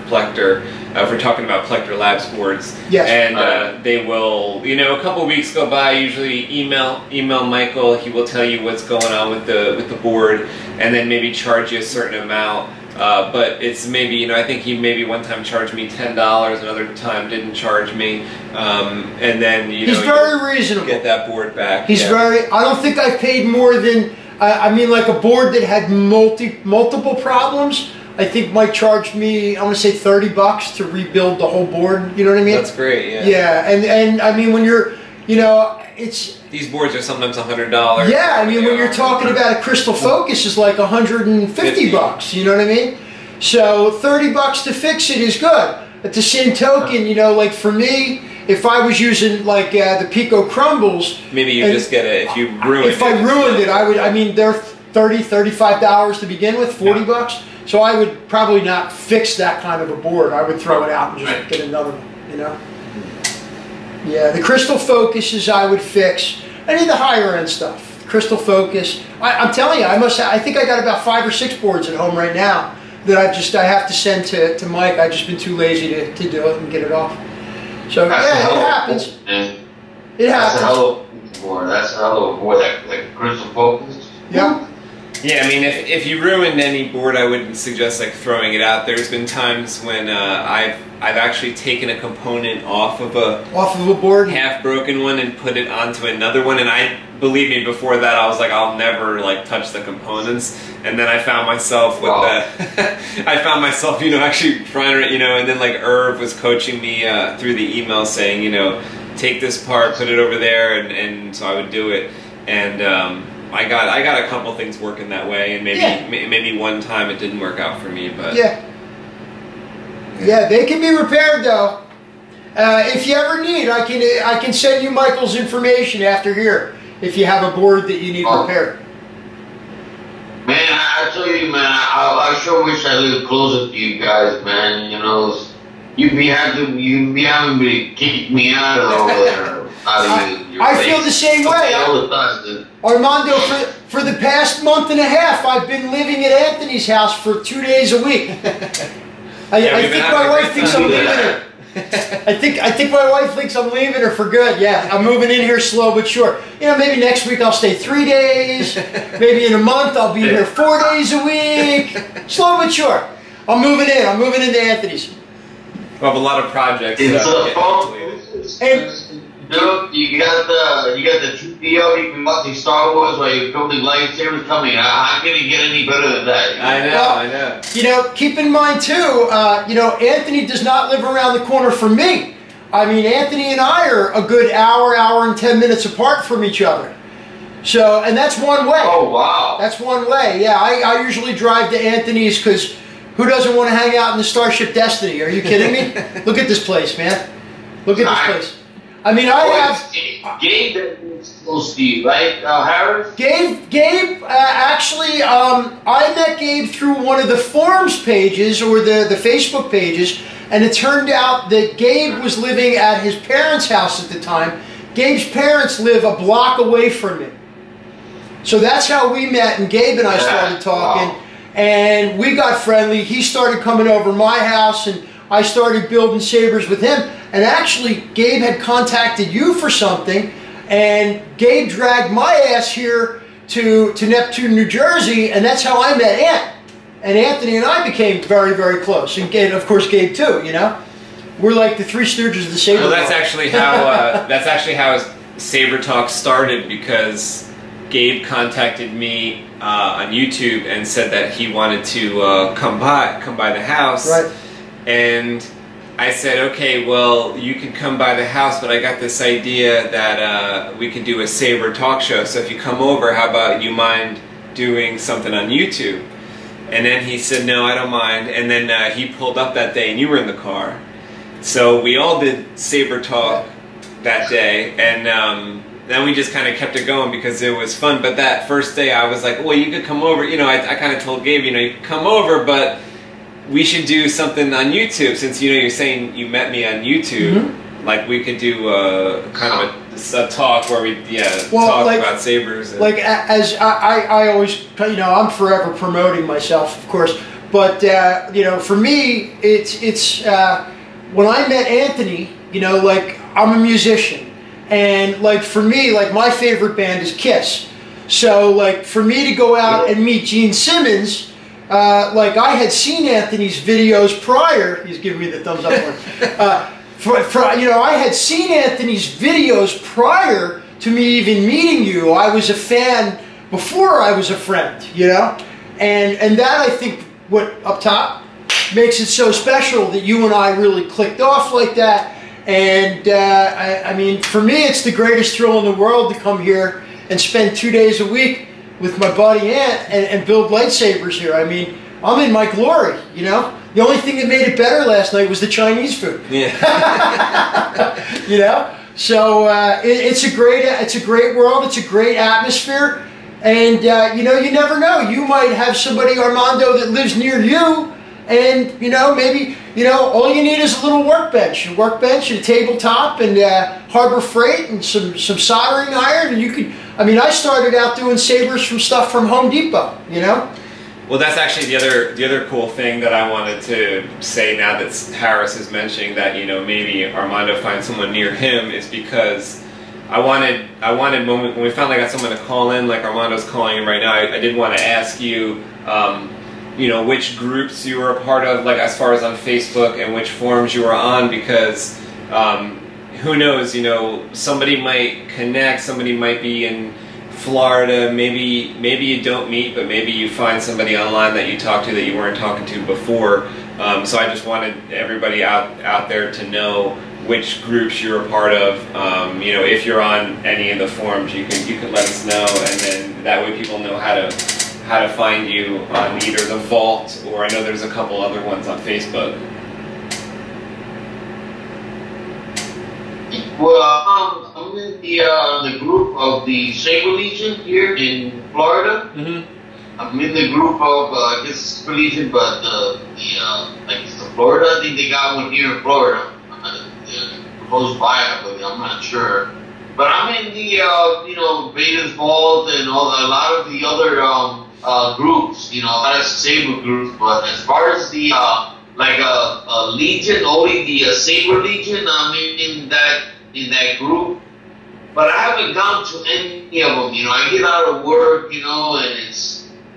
Plector. If we're talking about Plector Labs boards. Yes. And they will, you know, a couple weeks go by. Usually email Michael. He will tell you what's going on with the board, and then maybe charge you a certain amount. But it's maybe, you know, I think he maybe one time charged me $10, another time didn't charge me, and then, you know, he's very reasonable. Get that board back. He's very, I don't think I've paid more than, I mean, like a board that had multiple problems, I think Mike charged me, I want to say $30 to rebuild the whole board, you know what I mean? That's great, yeah. Yeah, and I mean, when you're, you know, it's... These boards are sometimes $100. Yeah, I mean, when you're talking about a crystal focus is like $150, you know what I mean? So $30 to fix it is good. At the same token, you know, like for me, if I was using like the Pico crumbles... Maybe you just get it, if you ruined it. If I ruined it, I would, I mean, they're $30, $35 to begin with, $40. So I would probably not fix that kind of a board. I would throw it out and just get another one, you know? Yeah, the crystal focuses I would fix. Any of the higher end stuff. crystal focus. I'm telling you, I think I got about 5 or 6 boards at home right now that I have to send to Mike. I've just been too lazy to do it and get it off. So that's yeah, it happens. It happens. That's a hell of a board. That's a hell of a board. That crystal focus. Yeah. Yeah, I mean, if you ruined any board, I wouldn't suggest like throwing it out. There's been times when I've actually taken a component off of a board, half-broken one, and put it onto another one. And believe me, before that, I was like, I'll never like touch the components. And then I found myself with I found myself, actually trying to, and then like Irv was coaching me through the email saying, take this part, put it over there, and so I would do it. And I got a couple things working that way, and maybe one time it didn't work out for me, but yeah, they can be repaired though. If you ever need, I can send you Michael's information after here if you have a board that you need repaired. Man, I tell you, man, I sure wish I lived closer to you guys, man. You'd be having to kick me out of over there. I feel the same way. Armando, for the past month and a half, I've been living at Anthony's house for 2 days a week. I think my wife thinks I'm leaving her. I think my wife thinks I'm leaving her for good. Yeah, I'm moving in here slow but sure. Maybe next week I'll stay 3 days. Maybe in a month I'll be here 4 days a week. Slow but sure. I'm moving in. I'm moving into Anthony's. We have a lot of projects. Dude, you got the 2DO, you can watch Star Wars while you're building lightsabers coming. How can you get any better than that? I know. Keep in mind too, Anthony does not live around the corner from me. I mean, Anthony and I are a good hour and 10 minutes apart from each other. So, and that's one way. Oh, wow. That's one way. Yeah, I usually drive to Anthony's because who doesn't want to hang out in the Starship Destiny? Are you kidding me? Look at this place, man. Look at this place. I mean, I have... Gabe that's close to you, right, Harris? Gabe, actually, I met Gabe through one of the forums pages, or the Facebook pages, and it turned out that Gabe was living at his parents' house at the time. Gabe's parents live a block away from me. So that's how we met, and Gabe and I started talking, and we got friendly. He started coming over my house, and I started building sabers with him. And actually, Gabe had contacted you for something, and Gabe dragged my ass here to Neptune, New Jersey, and that's how I met Ant. And Anthony and I became very, very close. And of course, Gabe too, We're like the Three Stooges of the Saber. Well, that's actually how Saber Talk started, because Gabe contacted me on YouTube and said that he wanted to come by the house. Right. And I said, okay, well, you can come by the house, but I got this idea that we could do a Saber talk show. So if you come over, how about you mind doing something on YouTube? And then he said, no, I don't mind. And then he pulled up that day, and you were in the car. So we all did Saber talk that day, and then we just kind of kept it going because it was fun. But that first day, I was like, well, you could come over. I kind of told Gabe, you could come over, but we should do something on YouTube, since you're saying you met me on YouTube. Like we could do kind of a talk where we talk about sabers. And as I always, I'm forever promoting myself, of course. But for me, it's when I met Anthony, I'm a musician, and for me, my favorite band is Kiss. So for me to go out and meet Gene Simmons. I had seen Anthony's videos prior. He's giving me the thumbs up one. I had seen Anthony's videos prior to me even meeting you. I was a fan before I was a friend, and that, I think, what up top makes it so special that you and I really clicked off like that. And I mean, for me, it's the greatest thrill in the world to come here and spend 2 days a week with my buddy Ant and build lightsabers here. I mean, I'm in my glory, The only thing that made it better last night was the Chinese food. Yeah. So it's a great world. It's a great atmosphere, and you never know. You might have somebody, Armando, that lives near you, and maybe all you need is a little workbench, and a tabletop, and Harbor Freight, and some soldering iron, and you could. I mean, I started out doing sabers from stuff from Home Depot, you know? Well, that's actually the other cool thing that I wanted to say now that Harris is mentioning that, you know, maybe Armando finds someone near him, is because I wanted when we finally got someone to call in, like Armando's calling in right now, I did want to ask you, you know, which groups you were a part of, like as far as on Facebook, and which forums you were on, because who knows, you know, somebody might connect, somebody might be in Florida, maybe you don't meet, but maybe you find somebody online that you talk to that you weren't talking to before. So I just wanted everybody out there to know which groups you're a part of. You know, if you're on any of the forums, you can let us know, and then that way people know how to find you on either the Vault, or I know there's a couple other ones on Facebook. Well, I'm in the group of the Saber Legion here in Florida. Mm-hmm. I'm in the group of I guess Saber Legion, but like the Florida. I think they got one here in Florida, close by, but I'm not sure. But I'm in the you know, Vader's Vault and a lot of the other groups. You know, a lot of Saber groups. But as far as the like a Legion, only the Saber Legion, I'm in that group, but I haven't gone to any of them. You know, I get out of work, you know, and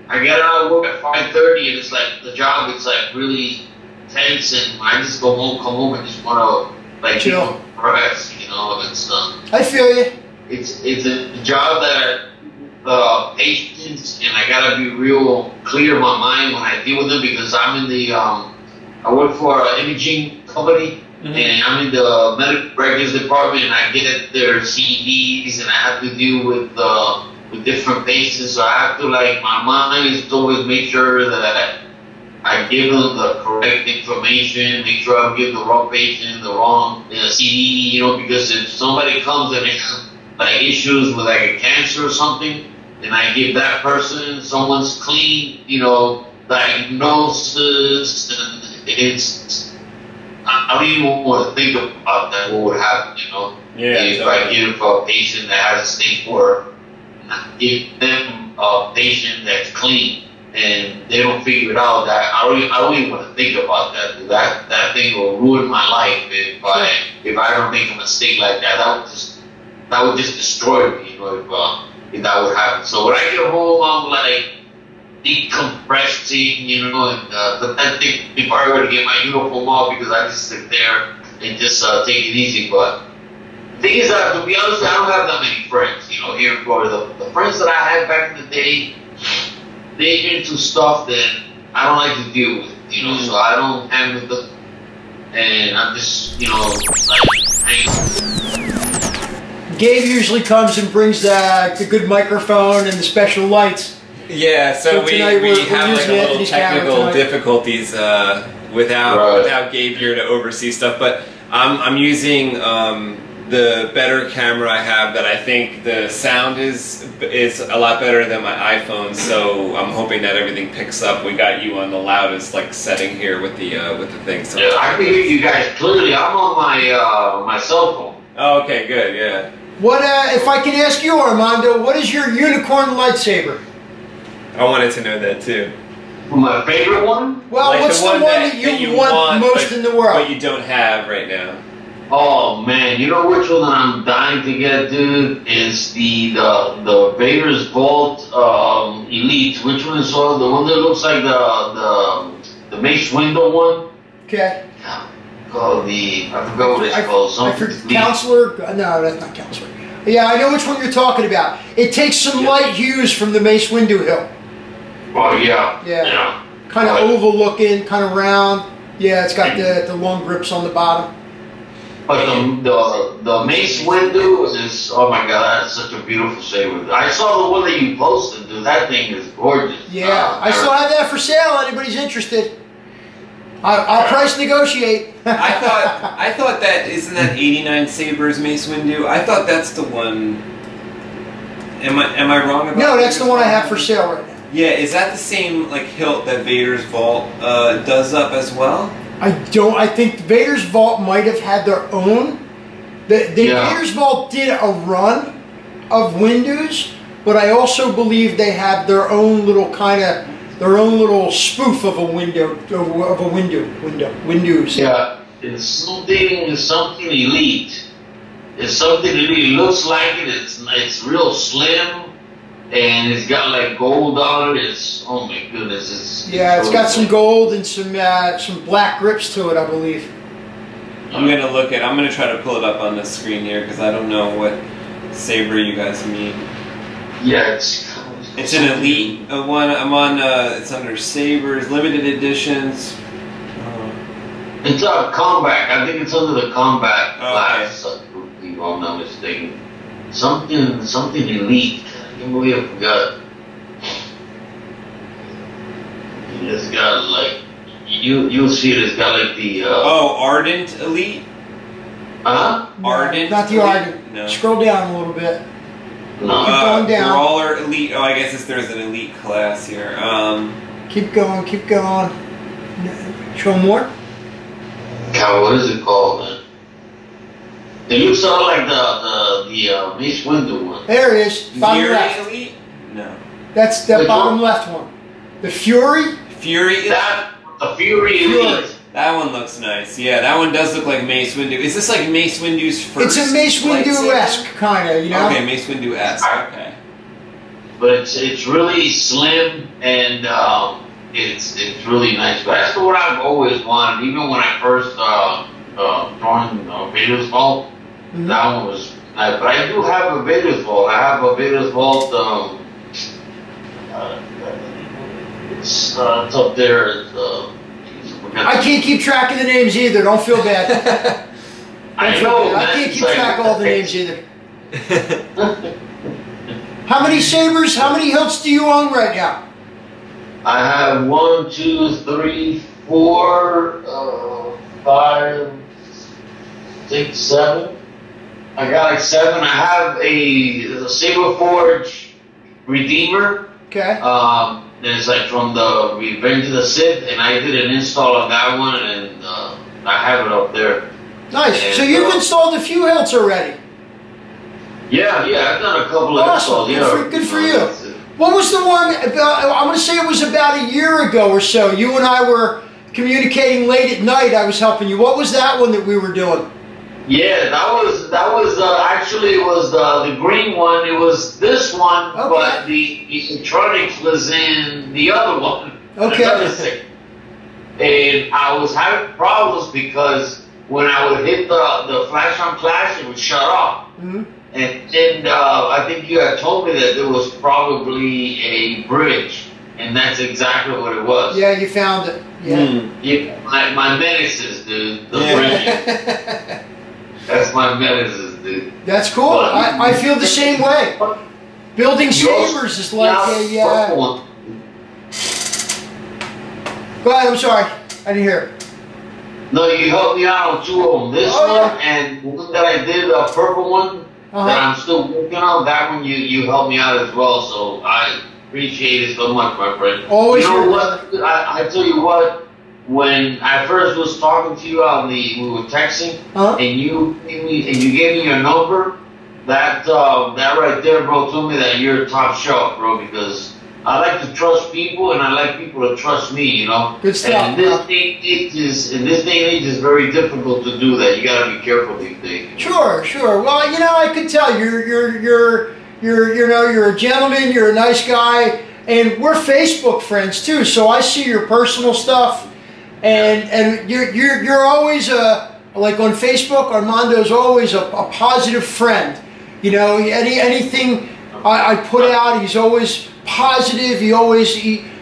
I get out of work at 5:30, and it's like the job is like really tense, and I just come home and just want to like chill, rest, you know. It's I feel you. It's a job that patience, and I gotta be real clear in my mind when I deal with them, because I'm in the I work for an imaging company. Mm-hmm. And I'm in the medical records department, and I get their CDs, and I have to deal with different patients. So I have to, like, my mind is to always make sure that I give them the correct information, make sure I give the wrong patient the wrong CD, you know, because if somebody comes and they have like issues with like a cancer or something, and I give that person someone's clean, you know, diagnosis, and it's I don't even want to think about that, what would happen, you know. Yeah, if I give a patient that has a stage 4, give them a patient that's clean, and they don't figure it out, that I don't even want to think about that. That thing will ruin my life if I don't make a mistake like that. That would just destroy me, you know, if that would happen. So when I get home, I'm like decompressing, you know, and I think before I were to get my uniform off, because I just sit there and just take it easy. But the thing is that, to be honest, I don't have that many friends, you know, here in Florida. The friends that I had back in the day, they into stuff that I don't like to deal with, you know, so I don't handle them, and I'm just, you know, like hanging. Gabe usually comes and brings the good microphone and the special lights. Yeah, so we have like a little technical difficulties without Gabe here to oversee stuff, but I'm using the better camera I have, that I think the sound is a lot better than my iPhone, so I'm hoping that everything picks up. We got you on the loudest like setting here with the thing. So yeah, I can hear you guys clearly. I'm on my cell phone. Oh, okay, good, yeah. What if I can ask you, Armando? What is your unicorn lightsaber? I wanted to know that too. My favorite one? Well, like what's the one that you want most in the world? But you don't have right now. Oh man, you know which one that I'm dying to get, dude? Is the Vader's Vault Elite. Which one is the one that looks like the Mace Windu one? Okay. Oh, I forgot what it's called. I forget, Counselor? No, that's not Counselor. Yeah, I know which one you're talking about. It takes some light hues from the Mace Windu hill. Oh, yeah. Yeah. Kind of oval looking, kind of round. Yeah, it's got the long grips on the bottom. But the Mace Windu is, oh my god, that's such a beautiful saber. I saw the one that you posted, dude. That thing is gorgeous. Yeah, I still have that for sale. Anybody's interested? I'll price negotiate. I thought that, isn't that 89 Sabers Mace Windu? I thought that's the one. Am I wrong about that? No, that's the one I have for sale right now. Yeah, is that the same like hilt that Vader's Vault does up as well? I think Vader's Vault might have had their own. The Vader's Vault did a run of Windus, but I also believe they have their own little their own little spoof of a Windus. Yeah, it's something elite. It's something that really looks like it. It's real slim, and it's got like gold on it. It's, oh my goodness, it's got some gold and some black grips to it, I believe. I'm gonna try to pull it up on the screen here because I don't know what saber you guys mean. Yeah, it's an elite one. I'm on. It's under Sabers limited editions. It's a combat. I think it's under the combat class. Okay. If I'm not mistaken. Something elite. I can't believe I forgot. It's got like you'll see it. It's got like the Ardent Elite. Ardent. Not the Ardent. No. Scroll down a little bit. No. Keep going down. Brawler Elite. Oh, I guess there's an elite class here. Keep going. Keep going. Show more. God, what is it called, man? It looks sort of like the SpaceWIndu one. There it is. Bottom Fury left. Elite? No. That's the bottom left one. The Fury. Fury. The Fury Elite. That one looks nice. Yeah, that one does look like Mace-Windu. Is this like Mace-Windu's first? It's a Mace-Windu-esque kind of, you know. Okay, Mace-Windu-esque. Okay. But it's really slim and it's really nice. But that's what I've always wanted. Even when I first joined Vader's Vault, that one was nice. But I do have a Vader's Vault. I have a Vader's Vault. It's up there. I can't keep track of the names either. Don't feel bad. I know. I can't keep track of all the names either. How many sabers? How many hilts do you own right now? I have 1, 2, 3, 4, 5, 6, 7. I got like 7. I have a Saber Forge Redeemer. Okay. It's like from the Revenge of the Sith, and I did an install of that one, and I have it up there. Nice. And, so you've installed a few hilts already. Yeah, I've done a couple of installs. Awesome. Good for you. What was the one about? I want to say it was about a year ago or so. You and I were communicating late at night. I was helping you. What was that one that we were doing? Yeah, that was actually it was the green one. It was this one, but the electronics was in the other one. Okay. And I was having problems because when I would hit the flash on clash, it would shut off. Mm-hmm. And then I think you had told me that there was probably a bridge, and that's exactly what it was. Yeah, you found it. Yeah. Yeah, my menaces, dude. The bridge. That's my menaces, dude. That's cool. But, I feel the same way. Building sabers is like a. Go ahead. I'm sorry. I didn't hear. No, you helped me out on 2 of them. This one and one that I did, a purple one that I'm still working on. That one you helped me out as well. So I appreciate it so much, my friend. Always. You know what? I tell you what. When I first was talking to you we were texting, and you gave me your number. That right there, bro, told me that you're top shelf, bro. Because I like to trust people, and I like people to trust me. You know. Good stuff. And in this day and age, it's very difficult to do that. You got to be careful these days. Sure. Well, you know, I could tell you're a gentleman. You're a nice guy, and we're Facebook friends too. So I see your personal stuff. And you're always like on Facebook. Armando's always a positive friend. You know, anything I put out, he's always positive.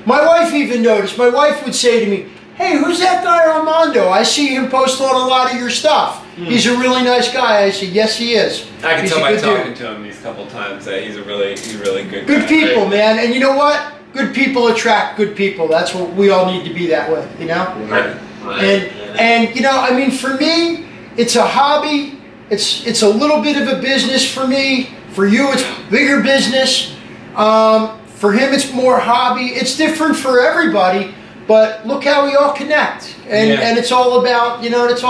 My wife even noticed. My wife would say to me, "Hey, who's that guy Armando? I see him post on a lot of your stuff. He's a really nice guy." I said, "Yes, he is." I can tell by talking to him these couple times that he's a really good guy. Good people, man. And you know what? Good people attract good people. That's what we all need to be that way, you know? Right. And you know, I mean, for me, it's a hobby. It's a little bit of a business for me. For you, it's bigger business. For him, it's more hobby. It's different for everybody, but look how we all connect. And it's all about, you know, it's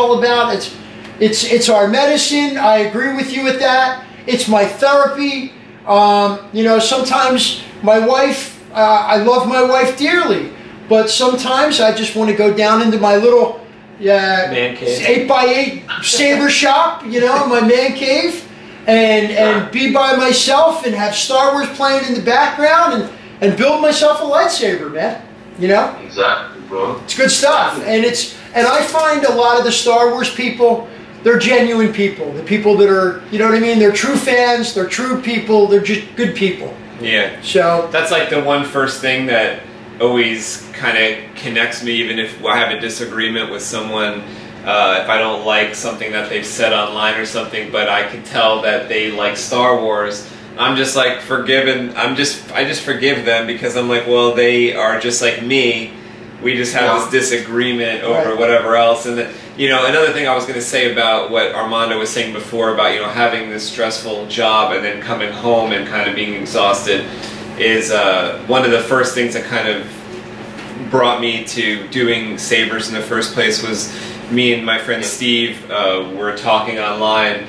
our medicine. I agree with you with that. It's my therapy. You know, sometimes my wife, I love my wife dearly, but sometimes I just want to go down into my little man cave. 8x8 saber shop, you know, my man cave, and be by myself and have Star Wars playing in the background and build myself a lightsaber, man. You know? Exactly, bro. It's good stuff, and I find a lot of the Star Wars people, they're genuine people. The people that are, you know what I mean? They're true fans. They're true people. They're just good people. Yeah. So that's like the one first thing that always kind of connects me, even if I have a disagreement with someone. If I don't like something that they've said online or something, but I can tell that they like Star Wars, I'm just like forgiven. I just forgive them because I'm like, well, they are just like me. We just have this disagreement over whatever else. And you know, another thing I was going to say about what Armando was saying before about, you know, having this stressful job and then coming home and kind of being exhausted is one of the first things that kind of brought me to doing sabers in the first place was me and my friend Steve were talking online.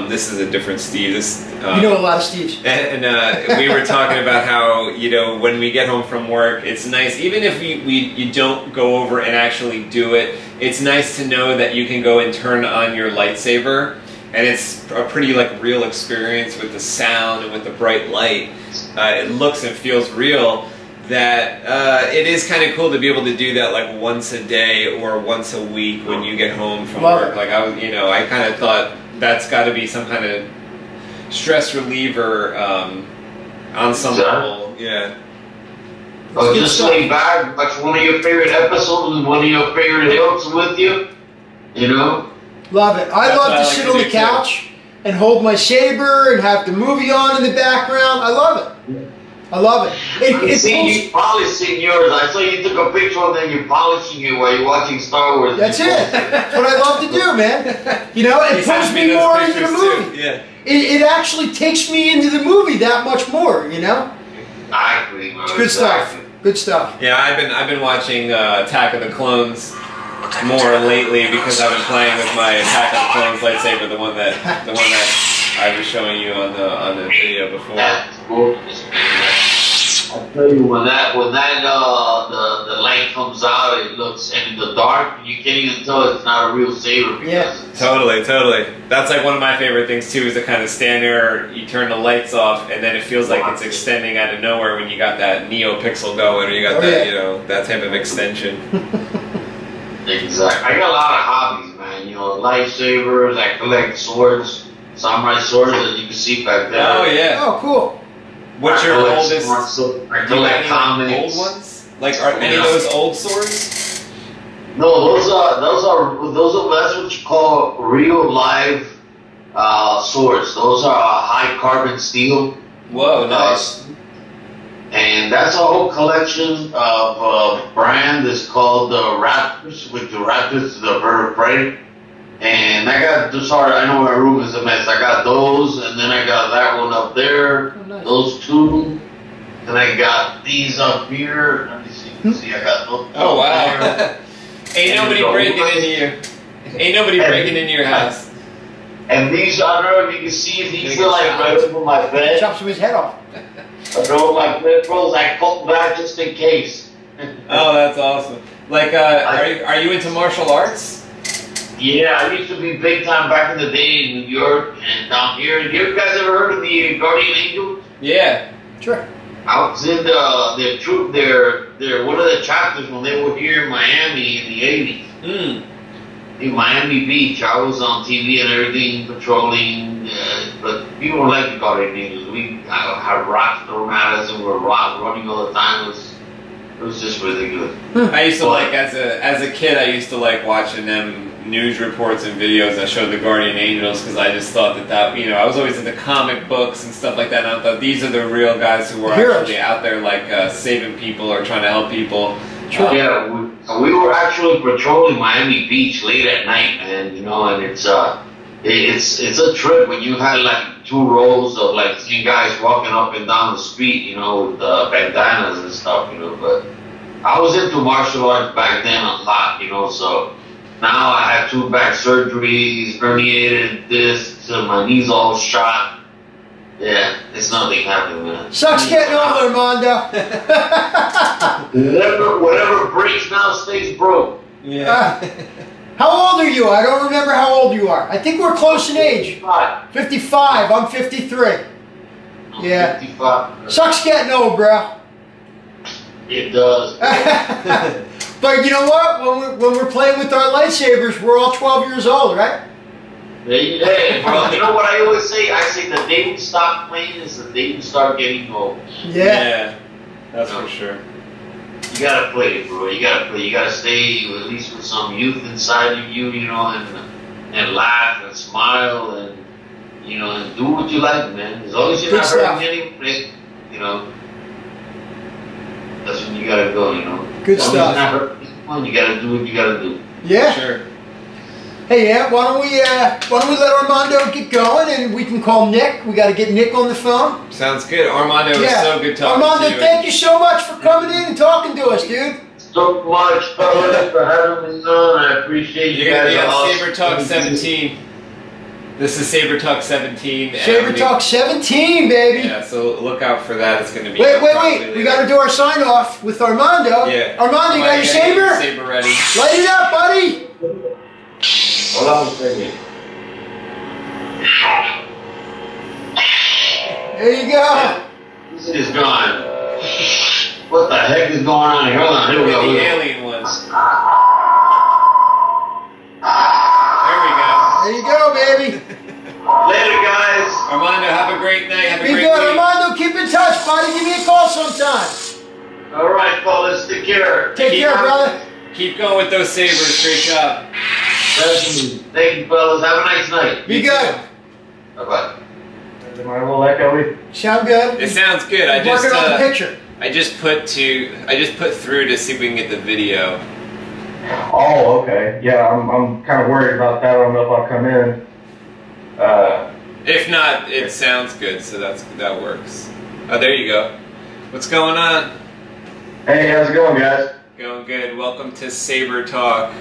This is a different Steve. You know a lot of Steves. And we were talking about how, you know, when we get home from work, it's nice, even if you don't go over and actually do it, it's nice to know that you can go and turn on your lightsaber, and it's a pretty like real experience with the sound and with the bright light. It looks and feels real. That it is kind of cool to be able to do that like once a day or once a week when you get home from work. Like I was, you know, I kind of thought that's got to be some kind of stress reliever on some level. Yeah. Oh, just lay back, watch one of your favorite episodes and one of your favorite hills with you. You know. Love it. I love to sit on the couch and hold my saber and have the movie on in the background. I love it. I love it. You polishing yours. I saw you took a picture and then you're polishing it while you're watching Star Wars. That's it. That's what I love to do, man. You know, it pulls me more into the movie. Yeah. It actually takes me into the movie that much more, you know? I agree, man. It's good stuff. Good stuff. Yeah, I've been watching Attack of the Clones more lately because I've been playing with my Attack of the Clones lightsaber, the one that I was showing you on the video before. I'll tell you when the light comes out, it looks in the dark. You can't even tell it's not a real saber. Yeah, totally. That's like one of my favorite things too. Is to kind of stand there, you turn the lights off, and then it feels like it's extending out of nowhere when you got that Neopixel going, or you got that, you know, that type of extension. Exactly. I got a lot of hobbies, man. You know, lightsabers. I collect swords, samurai swords, as you can see back there. Oh yeah. Oh, cool. What's your oldest? I collect comics. Old ones? Like, are any of those old swords? No, those are that's what you call real live swords. Those are high carbon steel. Whoa, nice. And that's a whole collection of a brand that's called the Raptors, with the Raptors, the bird of prey. And I got, sorry, I know my room is a mess. I got those, and then I got that one up there, those two. And I got these up here. Let me see. See, I got those. Oh, wow. Ain't nobody breaking into you. Ain't nobody breaking into your house. And these, I don't know if you can see, these are like right over my bed. Chops his head off. I know my nipples, I pulled back just in case. Oh, that's awesome. Like, are you into martial arts? Yeah, I used to be big time back in the day in New York and down here. You guys ever heard of the Guardian Angels? Yeah. Sure. I was in their troop, their one of the chapters when they were here in Miami in the 80s. In Miami Beach, I was on TV and everything, patrolling, but people don't like the Guardian Angels. We had rocks thrown at us and we're running all the time. It was just really good. I used to like, as a kid, I used to like watching them news reports and videos that showed the Guardian Angels because I just thought that, you know, I was always into comic books and stuff like that, and I thought these are the real guys who were actually out there like saving people or trying to help people. Yeah, we were actually patrolling Miami Beach late at night, man, you know, and it's a trip when you had like 2 rows of like 10 guys walking up and down the street, you know, with bandanas and stuff, you know, but I was into martial arts back then a lot, you know, so now I had 2 back surgeries, herniated discs, and my knees all shot. Yeah, it's nothing happening, man. Sucks getting older, Armando. whatever breaks now stays broke. Yeah. How old are you? I don't remember how old you are. I think we're close in age. 55. I'm 53. Yeah. 55. Sucks getting old, bro. It does. But you know what? When we're playing with our lightsabers, we're all 12 years old, right? Hey, bro, you know what I always say? I say the day we stop playing is the day we start getting old. Yeah. That's for sure. You gotta play, bro. You gotta play. You gotta stay at least with some youth inside of you, you know, and laugh and smile and, you know, and do what you like, man. As long as you're not hurting anyone, you know, that's when you gotta go, you know. Good stuff. As long as you're not hurting anyone, you gotta do what you gotta do. Yeah. Sure. Hey, yeah. Why don't we let Armando get going and we can call Nick. We got to get Nick on the phone. Sounds good. Armando, it was so good talking Armando, to you. thank you so much for coming in and talking to us, dude. So much, fellas, for having me on. I appreciate you guys. You're going to be on Saber Talk 17. This is Saber Talk 17. Saber Talk 17, baby. Yeah, so look out for that. It's going to be... Wait. We got to do our sign-off with Armando. Yeah. Armando, you got your saber? Saber ready. Light it up, buddy. Hold on a second. There you go. This is gone. What the heck is going on here? Hold on, here we go. The alien ones. There There you go, baby. Later, guys. Armando, have a great night. Have a Be great good, week. Armando. Keep in touch, buddy. Give me a call sometime. All right, fellas. Take care. Take care, brother. Keep going with those sabers. Great job. Thank you, fellas. Have a nice night. Be good. Bye-bye. My little echoey. Sound good? It sounds good. I Working on the picture. just put through to see if we can get the video. Oh, okay. Yeah, I'm kind of worried about that. I don't know if I'll come in. If not, it sounds good, so that works. Oh, there you go. What's going on? Hey, how's it going, guys? Going good. Welcome to Saber Talk.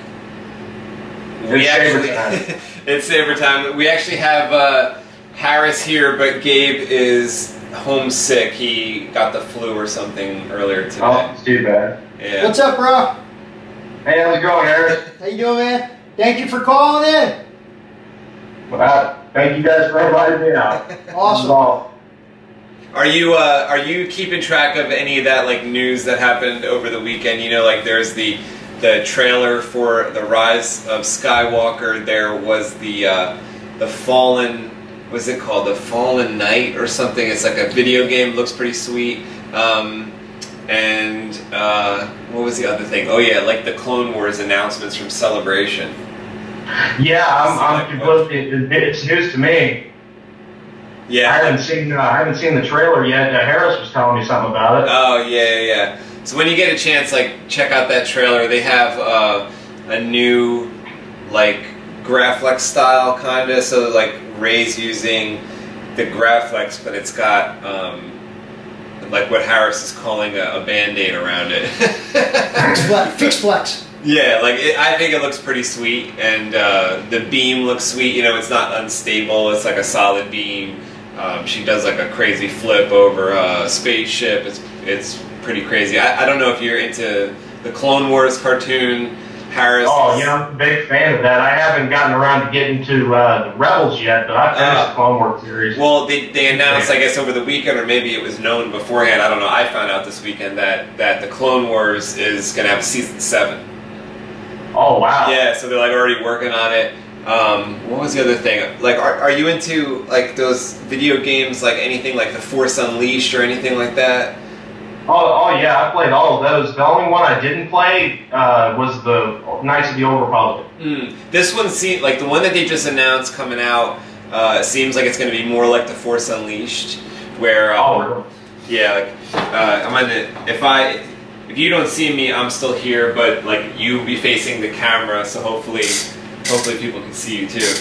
It's Saber time. We actually have Harris here, but Gabe is homesick. He got the flu or something earlier today. Oh, it's too bad. Yeah. What's up, bro? Hey, how's it going, Harris? How you doing, man? Thank you for calling in. Well, thank you guys for inviting me out. Awesome. Are you keeping track of any of that like news that happened over the weekend? You know, like there's the trailer for the Rise of Skywalker. There was the Fallen. What's it called? The Fallen Knight or something. It's like a video game. Looks pretty sweet. And what was the other thing? Oh yeah, like the Clone Wars announcements from Celebration. Yeah, I'm completely. It's news to me. Yeah. I haven't seen the trailer yet. Harris was telling me something about it. Oh yeah. So when you get a chance, like check out that trailer. They have a new like Graflex style kinda. So like Rey's using the Graflex, but it's got like what Harris is calling a Band-Aid around it. Fix flex. Yeah, like I think it looks pretty sweet, and the beam looks sweet. You know, it's not unstable. It's like a solid beam. She does like a crazy flip over a spaceship. It's pretty crazy. I don't know if you're into the Clone Wars cartoon, Harris. Oh, yeah, I'm a big fan of that. I haven't gotten around to getting to the Rebels yet, but I finished the Clone Wars series. Well, they announced, I guess, over the weekend, or maybe it was known beforehand. I don't know. I found out this weekend that the Clone Wars is going to have season 7. Oh, wow. Yeah, so they're like already working on it. What was the other thing? Like, are you into like those video games, like anything like The Force Unleashed or anything like that? Oh yeah, I played all of those. The only one I didn't play was the Knights of the Old Republic. This one seems like the one that they just announced coming out. Seems like it's going to be more like The Force Unleashed, where yeah, like I'm gonna if you don't see me, I'm still here, but like you be facing the camera, so hopefully hopefully people can see you too.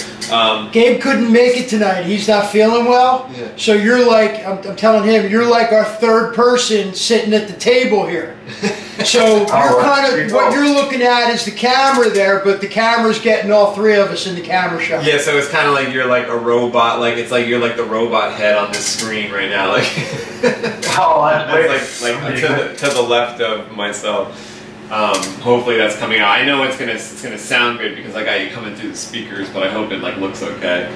Gabe couldn't make it tonight. He's not feeling well. Yeah. So you're like, I'm telling him, you're like our third person sitting at the table here. So you're kind of, what you're looking at is the camera there, but the camera's getting all three of us in the camera shot. Yeah, so it's kind of like you're like a robot, like it's like you're like the robot head on this screen right now, like. That's like to the left of myself. Hopefully that's coming out. I know it's gonna sound good because I got you coming through the speakers, but I hope it like looks okay.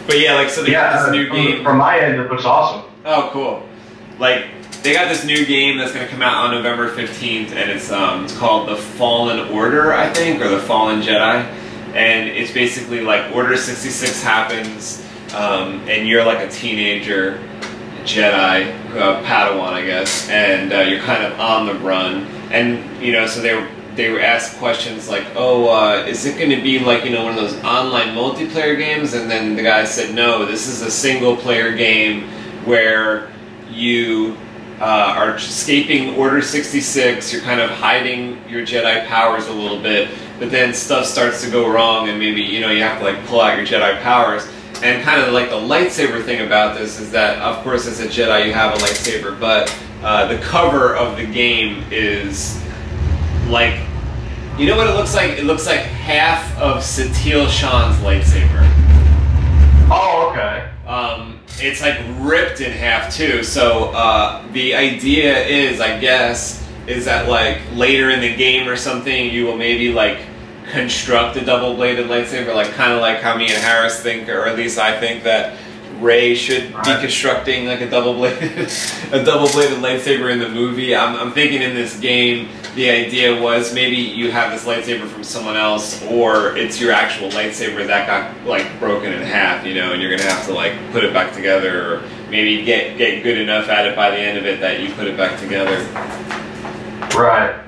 But yeah, like so they got this new game. From my end, it looks awesome. Oh, cool! Like they got this new game that's gonna come out on November 15th, and it's called The Fallen Order, I think, or The Fallen Jedi, and it's basically like Order 66 happens, and you're like a teenager Jedi, Padawan, I guess, and you're kind of on the run. And, you know, so they were asked questions like, oh, is it going to be like, you know, one of those online multiplayer games? And then the guy said, no, this is a single-player game where you are escaping Order 66, you're kind of hiding your Jedi powers a little bit, but then stuff starts to go wrong and maybe, you know, you have to, like, pull out your Jedi powers. And kind of like the lightsaber thing about this is that, of course, as a Jedi you have a lightsaber, but the cover of the game is like, you know what it looks like? It looks like half of Satil Shan's lightsaber. Oh, okay. It's like ripped in half too. So the idea is, I guess, is that like later in the game or something, you will maybe like construct a double-bladed lightsaber, like kind of like how me and Harris think, or at least I think that Rey should be constructing like a double-bladed lightsaber in the movie. I'm thinking in this game the idea was maybe you have this lightsaber from someone else, or it's your actual lightsaber that got like broken in half, you know, and you're gonna have to like put it back together, or maybe get good enough at it by the end of it that you put it back together. Right.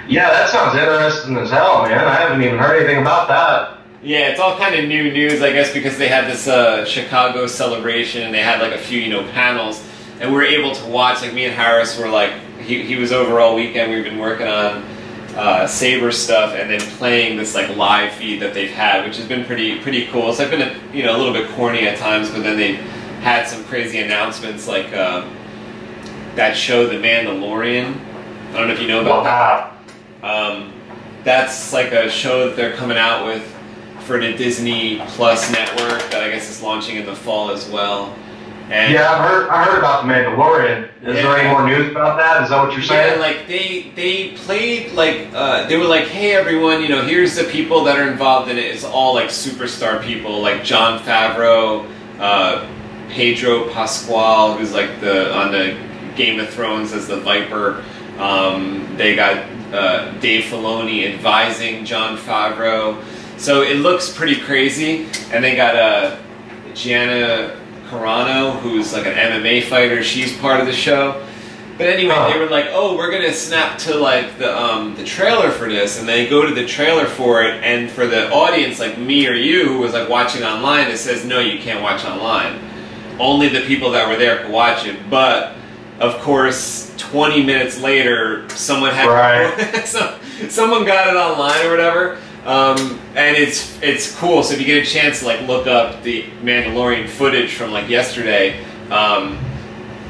Yeah, that sounds interesting as hell, man. I haven't even heard anything about that. Yeah, it's all kind of new news, I guess, because they had this Chicago celebration, and they had like a few, you know, panels, and we were able to watch. Like me and Harris were like, he was over all weekend. We've been working on Saber stuff, and then playing this like live feed that they've had, which has been pretty cool. It's like been a little bit corny at times, but then they've had some crazy announcements, like that show, The Mandalorian. I don't know if you know about that. That's like a show that they're coming out with for the Disney Plus network that I guess is launching in the fall as well. And yeah, I heard about The Mandalorian. Is there any more news about that? Is that what you're saying? Yeah, like they played like they were like, hey everyone, you know, here's the people that are involved in it. It's all like superstar people, like Jon Favreau, Pedro Pascal, who's like on the Game of Thrones as the Viper. They got Dave Filoni advising Jon Favreau. So it looks pretty crazy. And they got Gianna Carano, who's like an MMA fighter. She's part of the show. But anyway, they were like, oh, we're going to snap to like the trailer for this. And they go to the trailer for it. And for the audience, like me or you, who was like watching online, it says, no, you can't watch online. Only the people that were there could watch it. But of course, 20 minutes later, someone had someone got it online or whatever, and it's cool. So if you get a chance to like look up the Mandalorian footage from like yesterday,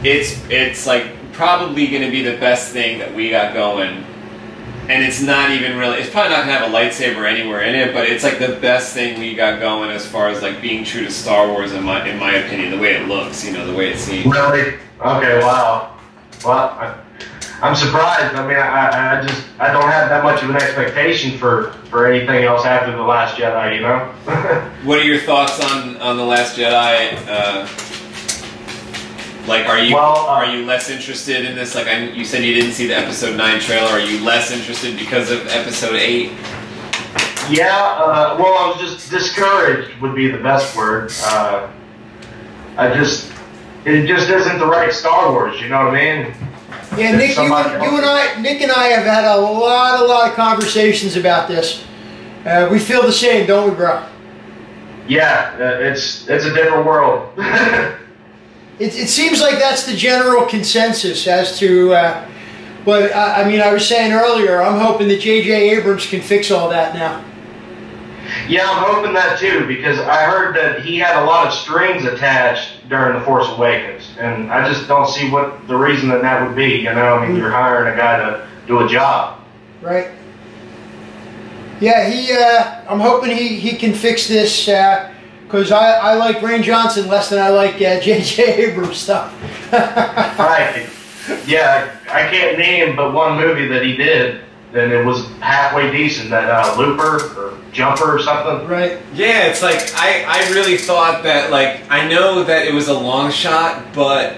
it's like probably going to be the best thing that we got going. And it's not even really, it's probably not going to have a lightsaber anywhere in it, but it's like the best thing we got going as far as like being true to Star Wars in my opinion, the way it looks, you know, the way it seems. Really? Okay, wow. Well, I'm surprised. I mean, I don't have that much of an expectation for anything else after The Last Jedi, you know? What are your thoughts on The Last Jedi? Like, are you less interested in this? Like, you said you didn't see the Episode 9 trailer. Are you less interested because of Episode 8? Yeah, well, I was just discouraged would be the best word. It just isn't the right Star Wars, you know what I mean? Yeah, Nick, Nick and I have had a lot of conversations about this. We feel the same, don't we, bro? Yeah, it's a different world. It seems like that's the general consensus as to, but I mean, I was saying earlier, I'm hoping that J.J. Abrams can fix all that now. Yeah, I'm hoping that too, because I heard that he had a lot of strings attached during The Force Awakens, and I just don't see what the reason that would be. You know, I mean, you're hiring a guy to do a job. Right. Yeah, I'm hoping he can fix this, because I like Rian Johnson less than I like J.J. Abrams stuff. Right. Yeah, I can't name but one movie that he did, and it was halfway decent, that Looper or Jumper or something. Right. Yeah, it's like, I really thought that, like, I know that it was a long shot, but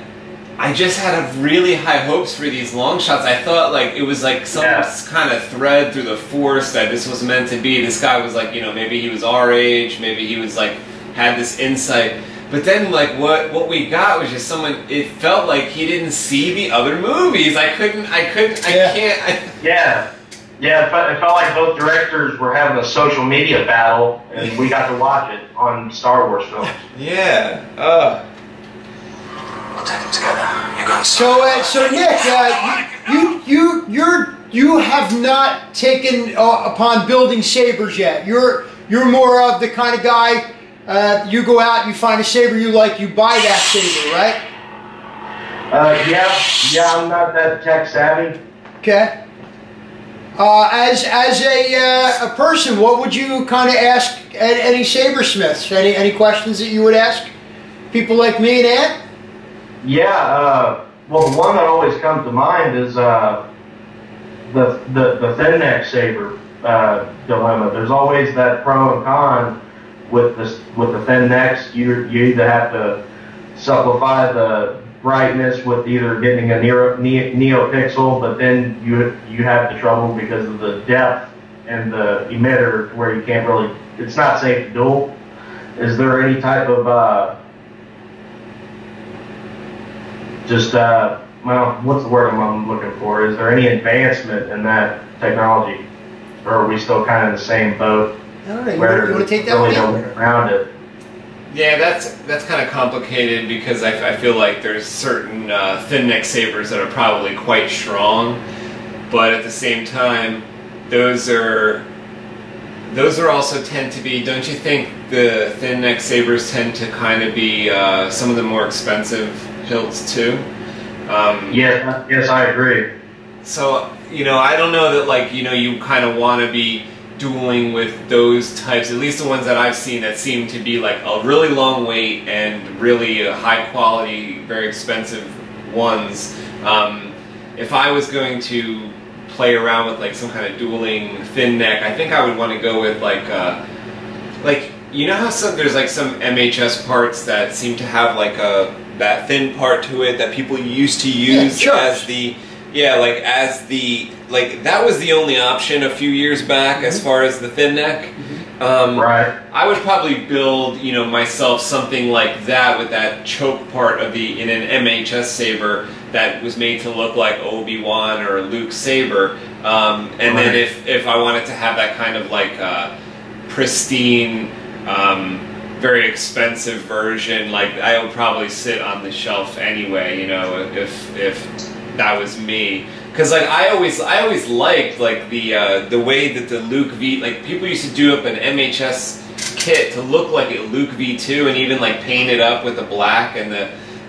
I just had really high hopes for these long shots. I thought, like, it was like some kind of thread through the Force that this was meant to be. This guy was like, you know, maybe he was our age, maybe he was like, had this insight. But then, like, what we got was just someone, it felt like he didn't see the other movies. I can't. Yeah, it felt like both directors were having a social media battle, and we got to watch it on Star Wars films. Yeah. We'll take them together. You're going So Nick, you have not taken upon building sabers yet. You're more of the kind of guy. You go out, you find a saber you like, you buy that saber, right? Yeah, I'm not that tech savvy. Okay. As a person, what would you kind of ask any sabersmiths? Any questions that you would ask people like me and Ant? Yeah, well, the one that always comes to mind is the thin neck saber dilemma. There's always that pro and con with the thin necks. You either have to simplify the brightness with either getting a Neopixel, but then you have the trouble because of the depth and the emitter where you can't really, it's not safe to duel. Is there any type of well, what's the word I'm looking for? Is there any advancement in that technology, or are we still kind of in the same boat? I don't know. You want to take that really one? No way around it. Yeah, that's kind of complicated because I feel like there's certain thin neck sabers that are probably quite strong, but at the same time, those are also tend to be. Don't you think the thin neck sabers tend to kind of be some of the more expensive hilts too? Yes, I agree. So I don't know that, like, you kind of want to be dueling with those types, at least the ones that I've seen that seem to be like a really long wait and really high quality, very expensive ones. If I was going to play around with like some kind of dueling thin neck, I think I would want to go with like how there's like some MHS parts that seem to have like that thin part to it that people used to use as the that was the only option a few years back as far as the thin neck. Right. I would probably build, myself something like that with that choke part in an MHS saber that was made to look like Obi-Wan or Luke's saber. And then if I wanted to have that kind of like pristine, very expensive version, like I would probably sit on the shelf anyway, if that was me. Because like I always liked like the way that the Luke V, like people used to do up an MHS kit to look like a Luke V2 and even like paint it up with the black and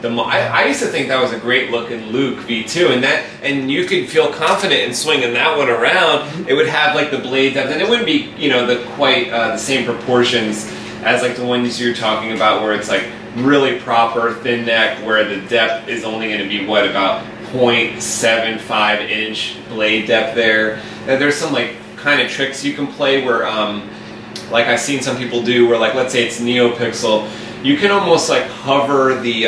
I used to think that was a great looking Luke V2, and you could feel confident in swinging that one around. It would have like the blade depth, and it wouldn't be the same proportions as like the ones you're talking about where it's like really proper thin neck where the depth is only going to be what, about 0.75 inch blade depth there. And there's some like kind of tricks you can play where like I've seen some people do where, like, let's say it's Neopixel, you can almost like hover the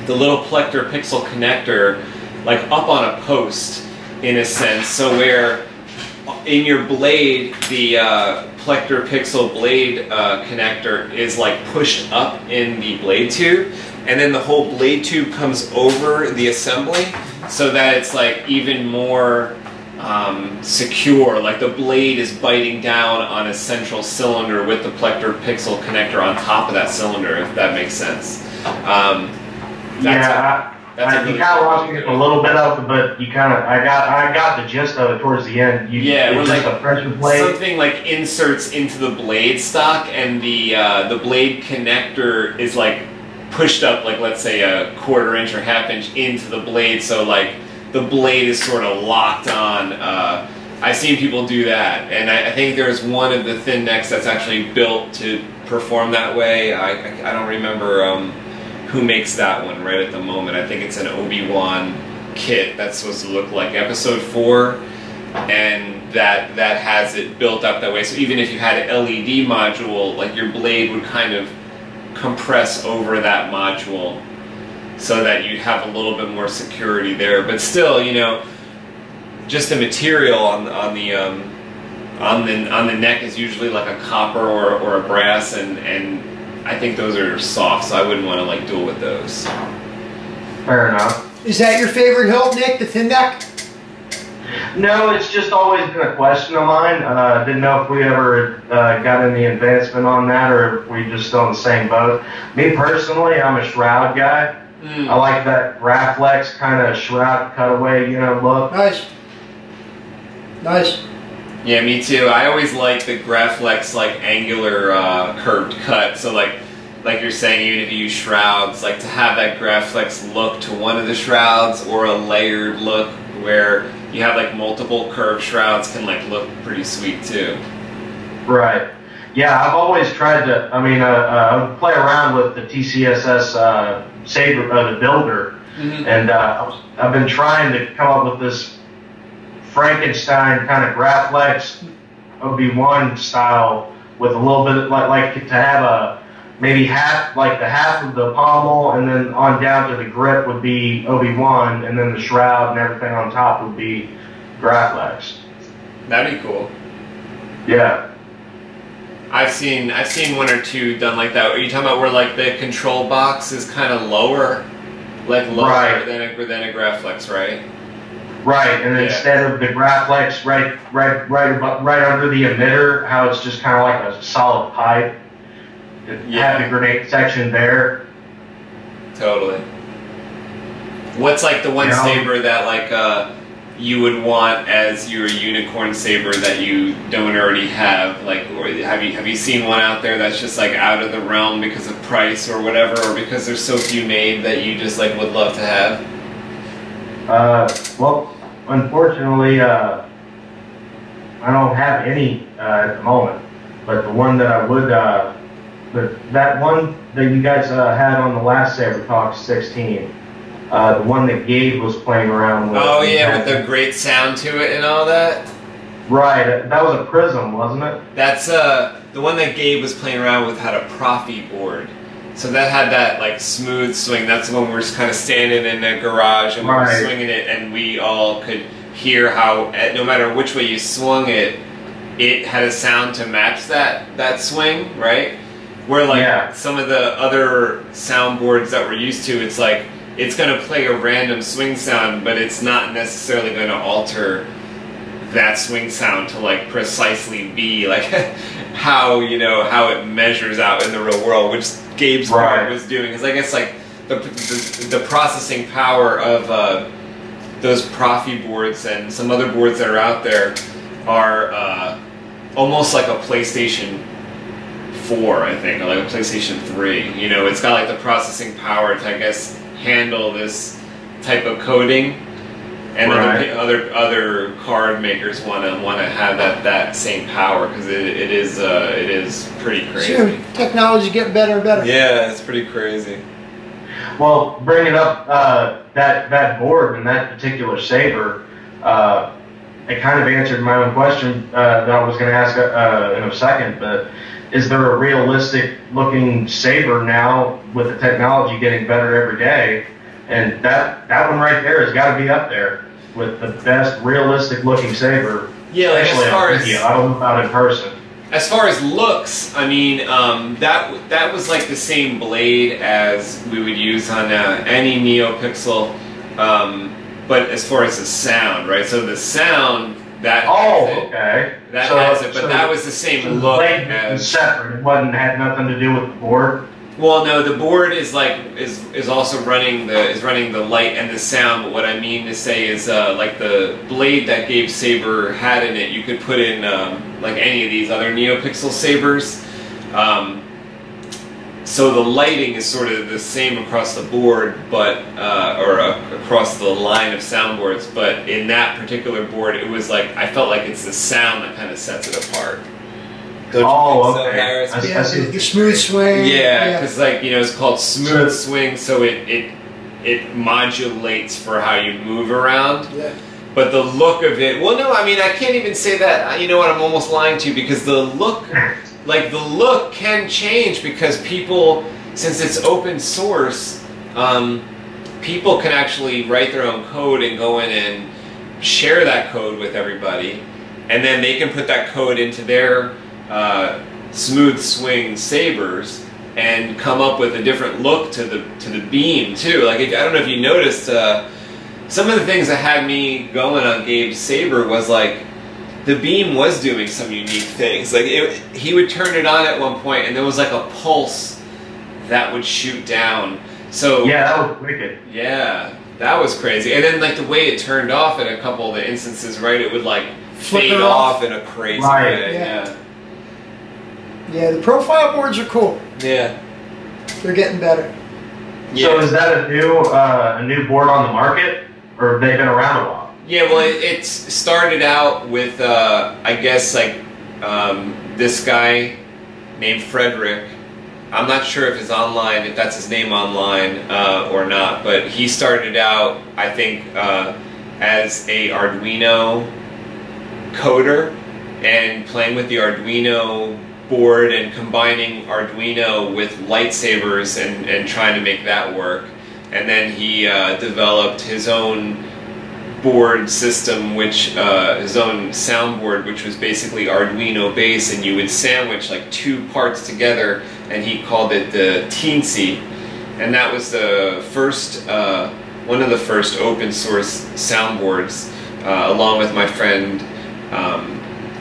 little plector pixel connector like up on a post in a sense, so where in your blade the plector pixel blade connector is like pushed up in the blade tube, and then the whole blade tube comes over the assembly so that it's like even more secure, like the blade is biting down on a central cylinder with the plector pixel connector on top of that cylinder, if that makes sense. You kind of lost me a little bit of it, but you kind of I got the gist of it towards the end. It's like a pressure plate. Something like inserts into the blade stock, and the blade connector is like pushed up, like let's say a 1/4 inch or 1/2 inch into the blade, so like the blade is sort of locked on. I've seen people do that, and I think there's one of the thin necks that's actually built to perform that way. I don't remember who makes that one right at the moment. I think it's an Obi-Wan kit that's supposed to look like Episode 4, and that has it built up that way. So even if you had an LED module, like your blade would kind of compress over that module, so that you'd have a little bit more security there. But still, you know, just the material on the neck is usually like a copper or a brass, and I think those are soft, so I wouldn't want to like duel with those. Fair enough. Is that your favorite hilt, Nick? The thin neck? No, it's just always been a question of mine. Didn't know if we ever got any advancement on that, or if we just still in the same boat. Me personally, I'm a shroud guy. I like that Graflex kind of shroud cutaway, you know, look. Nice. Nice. Yeah, me too. I always like the Graflex like angular curved cut. So like you're saying, even if you use shrouds, like to have that Graflex look to one of the shrouds, or a layered look where you have like multiple curved shrouds, can like look pretty sweet too. Right. Yeah, I've always tried to. I mean, I play around with the TCSS Saber, the builder, and I've been trying to come up with this Frankenstein kind of Graflex Obi-Wan style, with a little bit of, like to have a maybe half of the pommel, and then on down to the grip would be Obi-Wan, and then the shroud and everything on top would be Graflex. That'd be cool. Yeah. I've seen one or two done like that. Are you talking about where like the control box is kind of lower, than a Graflex, right? Right, and instead of the Graflex right under the emitter, how it's just kind of like a solid pipe. Have the grenade section there. Totally. What's like the one saber that like you would want as your unicorn saber that you don't already have? Like, or have you seen one out there that's just like out of the realm because of price or whatever, or because there's so few made that you just like would love to have? Well, unfortunately, I don't have any at the moment. But the one that I would, that one that you guys had on the last Saber Talk 16, the one that Gabe was playing around with. Oh yeah, with the great sound to it and all that. Right, that was a Prism, wasn't it? That's the one that Gabe was playing around with had a Profi board. So that had that like smooth swing. That's the one we were just kind of standing in the garage and we were swinging it, and we all could hear how no matter which way you swung it, it had a sound to match that swing, right? Where like some of the other soundboards that we're used to, it's like it's going to play a random swing sound, but it's not necessarily going to alter that swing sound to like precisely be like how it measures out in the real world, which Gabe's board was doing. Because I guess like the processing power of those Profi boards and some other boards that are out there are almost like a PlayStation 4, I think, or like a PlayStation 3. You know, it's got like the processing power to, I guess, handle this type of coding, and other card makers want to have that same power, because it is pretty crazy. Sure, technology getting better and better. Yeah, it's pretty crazy. Well, bringing up that board and that particular saber, it kind of answered my own question that I was going to ask in a second. But is there a realistic looking saber now with the technology getting better every day? And that one right there has got to be up there with the best realistic looking saber. Yeah, like especially as far on video. I don't know about in person. As far as looks, I mean, that was like the same blade as we would use on any Neopixel, but as far as the sound, right? So the sound, that has it, but that was the same look as... separate. It had nothing to do with the board? Well, no, the board is also running the light and the sound. But what I mean to say is like the blade that Gabe Saber had in it, you could put in like any of these other Neopixel sabers. So the lighting is sort of the same across the board, but across the line of soundboards. But in that particular board, it was like I felt like it's the sound that kind of sets it apart. Don't you think so, Harris? Yeah, the smooth swing. Yeah, because like it's called smooth swing, so it modulates for how you move around. Yeah. But the look of it, well, no, I mean I can't even say that. You know what? I'm almost lying to you because the look, like the look, can change because people, since it's open source, people can actually write their own code and go in and share that code with everybody, and then they can put that code into their smooth swing sabers and come up with a different look to the beam too. Like I don't know if you noticed, some of the things that had me going on Gabe's saber was like the beam was doing some unique things. Like he would turn it on at one point and there was like a pulse that would shoot down. So yeah, that was wicked. Yeah, that was crazy. And then like the way it turned off in a couple of the instances, right? It would like fade off in a crazy way. Yeah. Yeah, the profile boards are cool. Yeah. They're getting better. Yeah. So is that a new board on the market, or have they been around a while? Yeah, well, it started out with I guess like this guy named Frederick. I'm not sure if that's his name online or not, but he started out, I think, as a Arduino coder and playing with the Arduino board and combining Arduino with lightsabers and trying to make that work. And then he developed his own board system, which his own soundboard, which was basically Arduino based, and you would sandwich like two parts together, and he called it the Teensy. And that was the first, one of the first open source soundboards, along with my friend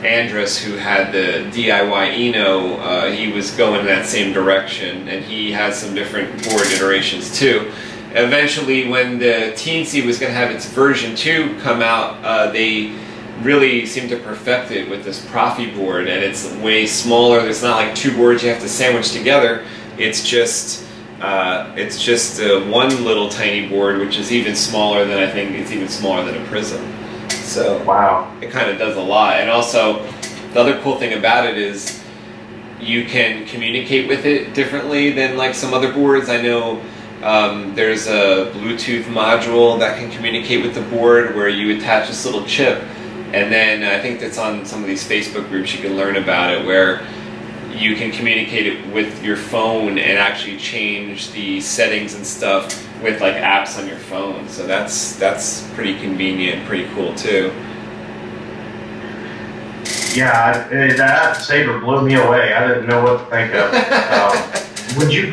Andrus, who had the DIY Eno. He was going in that same direction, and he had some different board iterations too. Eventually, when the Teensy was going to have its version 2 come out, they really seemed to perfect it with this Profi board, and it's way smaller. It's not like two boards you have to sandwich together. It's just one little tiny board, which is even smaller than, I think it's even smaller than a Prism. So wow, it kind of does a lot. And also, the other cool thing about it is you can communicate with it differently than like some other boards. I know there's a Bluetooth module that can communicate with the board where you attach this little chip, and then I think that's on some of these Facebook groups you can learn about it, where you can communicate it with your phone and actually change the settings and stuff with like apps on your phone. So that's pretty convenient, pretty cool too. Yeah, that Saber blew me away. I didn't know what to think of. Would you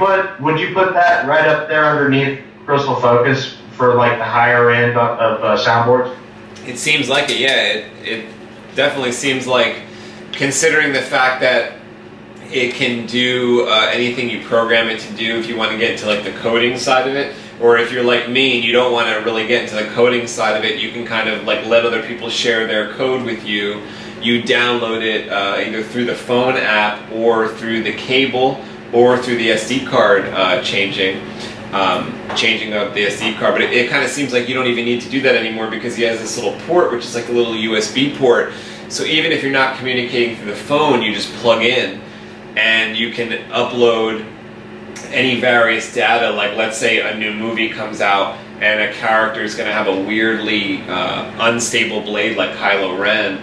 put that right up there underneath Crystal Focus for like the higher end of soundboards? It seems like it. Yeah, it definitely seems like, considering the fact that it can do anything you program it to do. If you want to get into like the coding side of it, or if you're like me and you don't want to really get into the coding side of it, you can kind of like let other people share their code with you. You download it either through the phone app or through the cable or through the SD card changing up the SD card. But it kind of seems like you don't even need to do that anymore, because he has this little port, which is like a little USB port. So even if you're not communicating through the phone, you just plug in and you can upload any various data. Like let's say a new movie comes out and a character is going to have a weirdly unstable blade like Kylo Ren.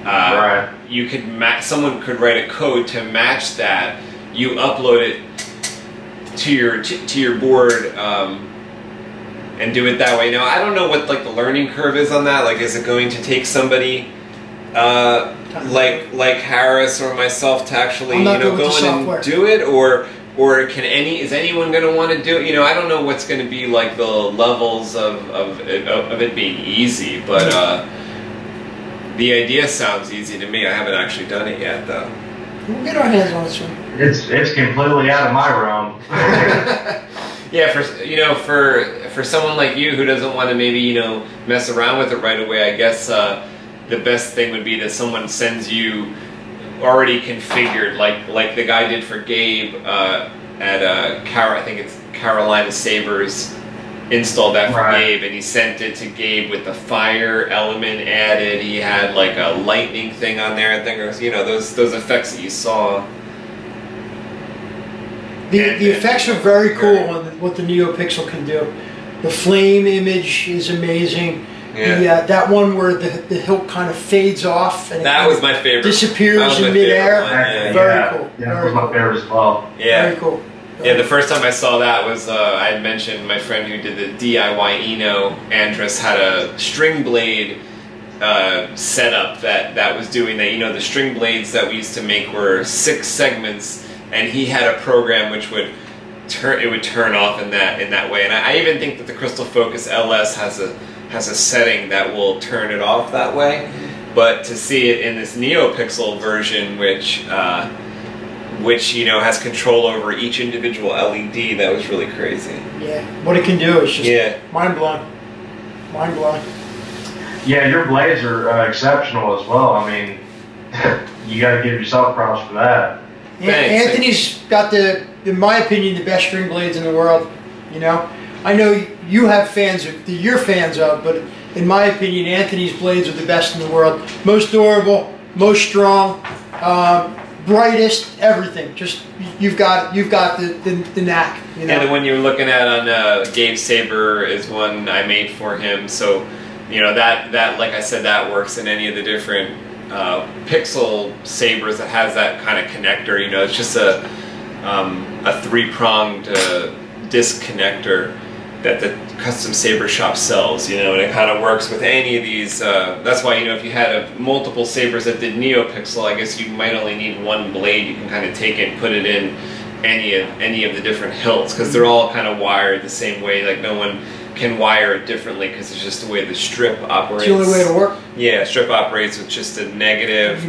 Right. You could someone could write a code to match that. You upload it to your board and do it that way. Now I don't know what like the learning curve is on that. Like, is it going to take somebody like Harris or myself to actually go in and do it, or is anyone going to want to do it? I don't know what's going to be like the levels of it being easy, but the idea sounds easy to me. I haven't actually done it yet though. We'll get our hands on this one. It's completely out of my realm. Yeah, for someone like you who doesn't want to maybe mess around with it right away, I guess the best thing would be that someone sends you already configured, like the guy did for Gabe at I think it's Carolina Sabers. Installed that for Gabe, and he sent it to Gabe with the fire element added. He had like a lightning thing on there, and things, those effects that you saw. The effects are very cool on what the Neopixel can do. The flame image is amazing. Yeah. That one where the hilt kind of fades off and that was my favorite. Disappears in midair. Very cool. Yeah, that was my favorite as well. Yeah. Very cool. Yeah, the first time I saw that was, I had mentioned my friend who did the DIY Eno, Andrus, had a string blade setup that was doing that. The string blades that we used to make were 6 segments, and he had a program which would turn off in that way. And I even think that the Crystal Focus LS has a setting that will turn it off that way. But to see it in this Neopixel version, which has control over each individual LED, that was really crazy. Yeah, what it can do is just mind-blowing. Mind-blowing. Yeah, your blades are exceptional as well. I mean, you got to give yourself props for that. Anthony's got in my opinion, the best string blades in the world. I know you have fans that you're fans of, but in my opinion, Anthony's blades are the best in the world. Most durable, most strong. Brightest, everything. Just you've got the knack. And the one you were looking at on Gabe's Saber is one I made for him. So that like I said, that works in any of the different Pixel Sabers that has that kind of connector. It's just a 3-pronged disc connector that the custom saber shop sells, and it kind of works with any of these. That's why, if you had multiple sabers that did Neopixel, I guess you might only need one blade. You can kind of take it and put it in any of the different hilts, because they're all kind of wired the same way. Like, no one can wire it differently, because it's just the way the strip operates. It's the only way to work. Yeah, strip operates with just a negative,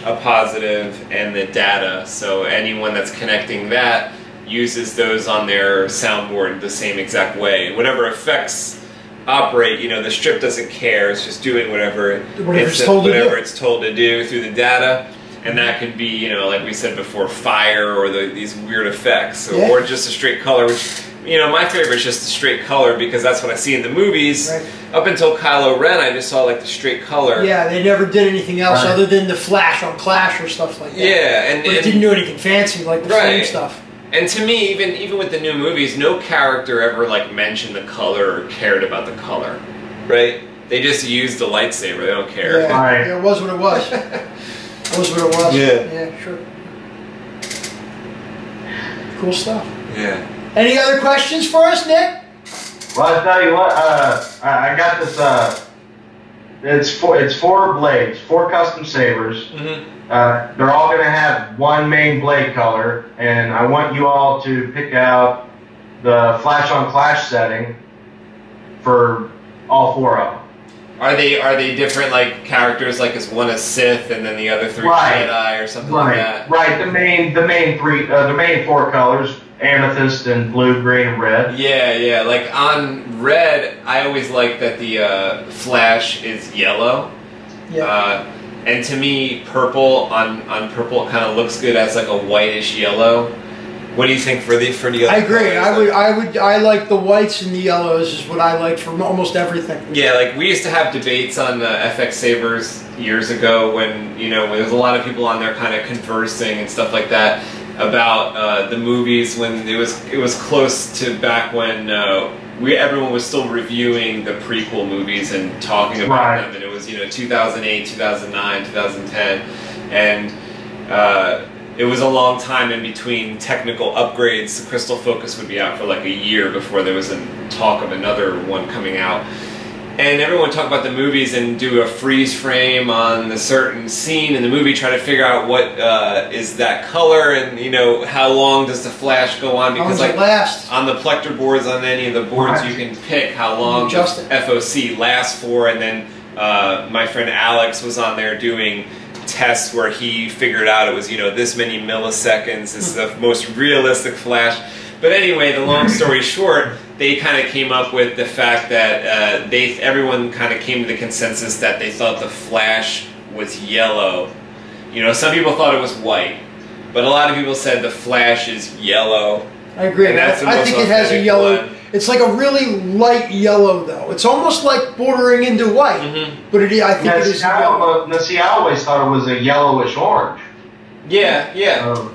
a positive, and the data. So anyone that's connecting that uses those on their soundboard the same exact way. Whatever effects operate, the strip doesn't care. It's just doing whatever it's told to do through the data. And that could be, like we said before, fire or these weird effects, or just a straight color, which, my favorite is just the straight color, because that's what I see in the movies. Right. Up until Kylo Ren, I just saw like the straight color. Yeah, they never did anything else other than the flash on Clash or stuff like that. Yeah, but it didn't do anything fancy like the flame stuff. And to me, even with the new movies, no character ever mentioned the color or cared about the color, right? They just used the lightsaber. They don't care. Yeah, it was what it was. It was what it was. Yeah, sure. Cool stuff. Yeah. Any other questions for us, Nick? Well, I tell you what, I got this. It's 4 blades, 4 custom sabers. They're all going to have one main blade color, and I want you all to pick out the flash on clash setting for all 4 of them. Are they different characters? Like, is one a Sith and then the other 3 Jedi or something like that? Right. The main 4 colors: amethyst and blue, green, and red. Yeah. Like on red, I always like that the flash is yellow. Yeah. And to me, purple on purple kind of looks good as like a whitish yellow. What do you think for the other? I agree. I like the whites and the yellows is what I like for almost everything. Yeah, like we used to have debates on the FX-Sabers years ago when when there was a lot of people on there kind of conversing and stuff like that about the movies, when it was close to back when everyone was still reviewing the prequel movies and talking about them, and it was 2008, 2009, 2010, and it was a long time in between technical upgrades. The Crystal Focus would be out for like a year before there was a talk of another one coming out. And everyone would talk about the movies and do a freeze frame on the certain scene in the movie, try to figure out what is that color, and how long does the flash go on, because like on the plector boards, on any of the boards, you can pick how long the FOC lasts for. And then my friend Alex was on there doing test where he figured out it was, you know, this many milliseconds. This is the most realistic flash. But anyway, the long story short, they kind of came up with the fact that everyone kind of came to the consensus that they thought the flash was yellow. You know, some people thought it was white, but a lot of people said the flash is yellow. I agree. And that's the I most think it has a yellow. one. It's like a really light yellow, though. It's almost like bordering into white, but I think it is yellow. Now, see, I always thought it was a yellowish orange. Yeah, yeah.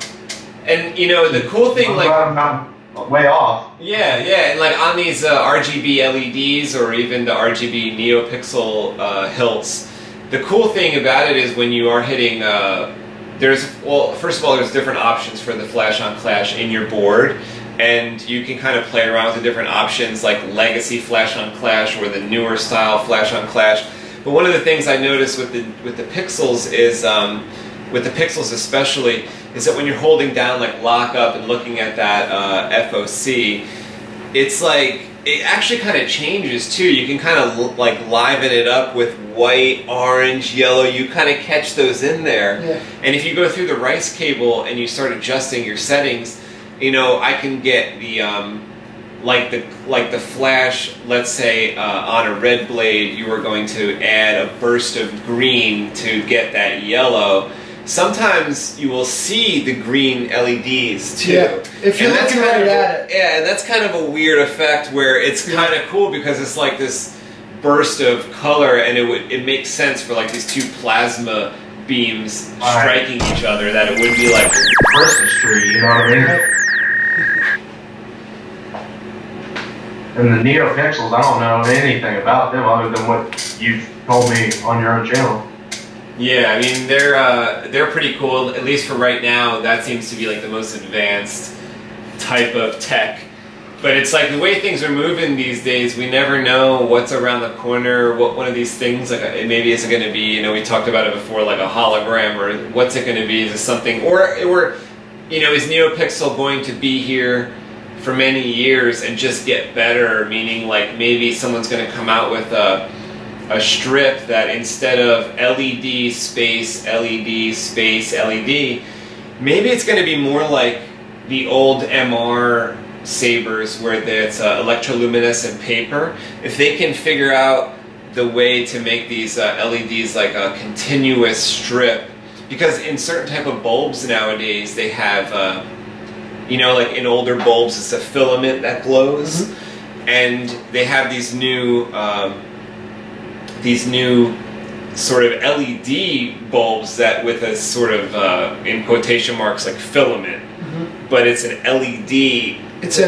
And you know, the cool thing, like, I'm way off. yeah, and like on these RGB LEDs or even the RGB Neopixel hilts, the cool thing about it is when you are hitting, first of all, there's different options for the flash on clash in your board. And you can kind of play around with the different options like legacy flash on clash or the newer style flash on clash. But one of the things I noticed with the pixels is, with the pixels especially, is that when you're holding down like lock up and looking at that FOC, it's like, it actually kind of changes too. You can kind of like liven it up with white, orange, yellow. You kind of catch those in there. Yeah. And if you go through the rice cable and you start adjusting your settings, you know, I can get the like the flash. Let's say on a red blade, you are going to add a burst of green to get that yellow. Sometimes you will see the green LEDs too. Yeah, if you're looking right at it. Yeah, and that's kind of a weird effect where it's kind of cool because it's like this burst of color, and it makes sense for like these two plasma beams striking each other, that it would be like a Christmas tree, you know what I mean? And the Neopixels, I don't know anything about them other than what you've told me on your own channel. Yeah, I mean they're pretty cool. At least for right now, that seems to be like the most advanced type of tech. But it's like the way things are moving these days, we never know what's around the corner. What one of these things, like maybe it's going to be, you know, we talked about it before, like a hologram, or what's it going to be? Is it something, or you know, is Neopixel going to be here for many years and just get better? Meaning, like maybe someone's going to come out with a strip that instead of LED space LED space LED, maybe it's going to be more like the old MR sabers where it's electroluminescent paper. If they can figure out the way to make these LEDs like a continuous strip, because in certain type of bulbs nowadays they have you know, like in older bulbs it's a filament that glows, and they have these new sort of LED bulbs that with a sort of in quotation marks like filament, but it's an LED. It's a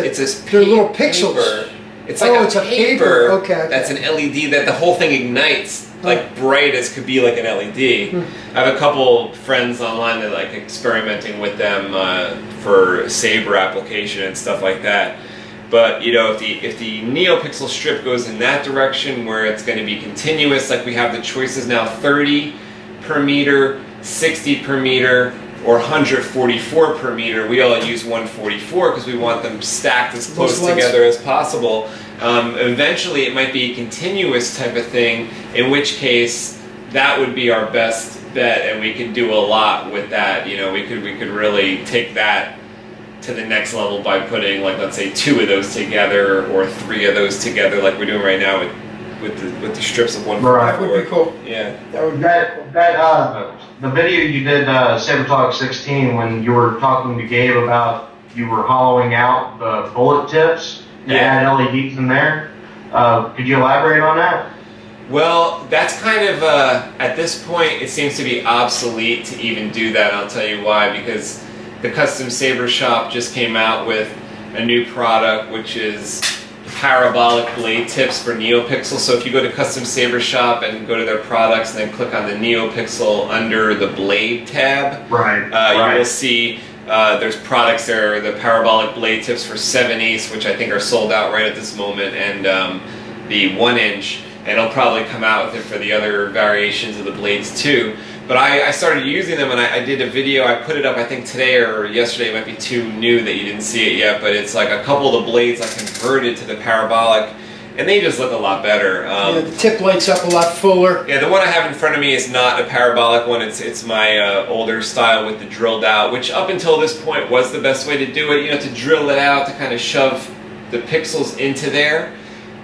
they're little pixels. Paper. It's like it's a paper. Okay. That's an LED that the whole thing ignites like bright as could be like an LED. I have a couple friends online that like experimenting with them for Saber application and stuff like that. But you know, if the Neopixel strip goes in that direction where it's going to be continuous, like we have the choices now, 30 per meter, 60 per meter, or 144 per meter. We all use 144 because we want them stacked as close together as possible. Eventually it might be a continuous type of thing, in which case that would be our best bet, and we could do a lot with that. You know, we could really take that to the next level by putting, like, let's say 2 of those together or 3 of those together, like we're doing right now with the strips of 144. That would be cool. Yeah. That would be the video you did, Saber Talk 16, when you were talking to Gabe about you were hollowing out the bullet tips and add LEDs in there. Could you elaborate on that? Well, that's kind of, at this point, it seems to be obsolete to even do that. I'll tell you why. Because the Custom Saber Shop just came out with a new product, which is parabolic blade tips for Neopixel. So if you go to Custom Saber Shop and go to their products and then click on the Neopixel under the blade tab, you will see there's products there, the parabolic blade tips for 7/8, which I think are sold out right at this moment, and the 1-inch. And I'll probably come out with it for the other variations of the blades too. But I started using them, and I did a video. I put it up, I think today or yesterday. It might be too new that you didn't see it yet, but it's like a couple of the blades I converted to the parabolic, and they just look a lot better. Yeah, the tip lights up a lot fuller. Yeah, the one I have in front of me is not a parabolic one. It's my older style with the drilled out, which up until this point was the best way to do it. You know, to drill it out, to kind of shove the pixels into there.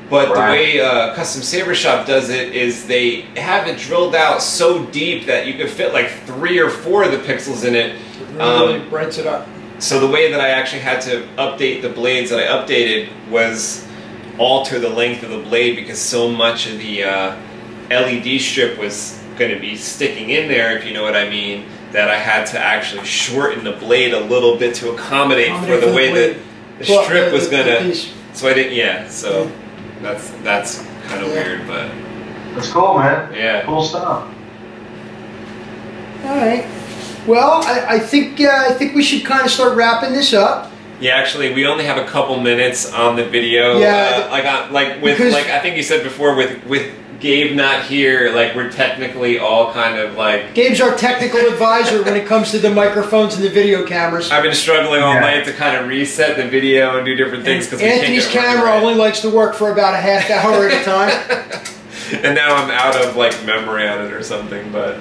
But the way Custom Saber Shop does it is they have it drilled out so deep that you could fit like 3 or 4 of the pixels in it. It really brights it up. So the way that I actually had to update the blades that I updated was alter the length of the blade, because so much of the LED strip was going to be sticking in there, if you know what I mean, that I had to actually shorten the blade a little bit to accommodate for the way that the strip was going to... So I didn't, so... That's kind of weird, but that's cool, man. Yeah, cool stuff. All right. Well, I think we should kind of start wrapping this up. Yeah, actually, we only have a couple minutes on the video. Yeah, I think you said before, with Gabe not here, like we're technically all kind of like... Gabe's our technical advisor when it comes to the microphones and the video cameras. I've been struggling all night to kind of reset the video and do different things because Anthony's camera only likes to work for about a half hour at a time. And now I'm out of like memory on it or something, but...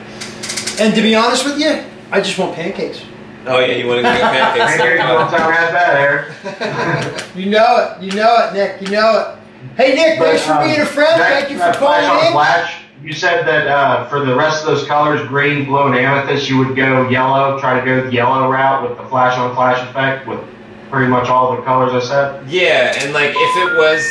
And to be honest with you, I just want pancakes. Oh yeah, you want to go pancakes? You know it, Nick. You know it. Hey Nick, thanks for being a friend. Thank you for calling in. Flash, you said that for the rest of those colors, green, blue, and amethyst, you would go yellow, try to go the yellow route with the flash on flash effect with pretty much all the colors I said? Yeah, and like if it was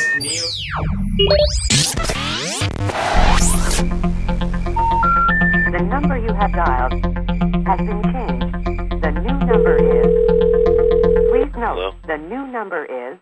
The number you have dialed has been changed. The new number is... Please note, the new number is...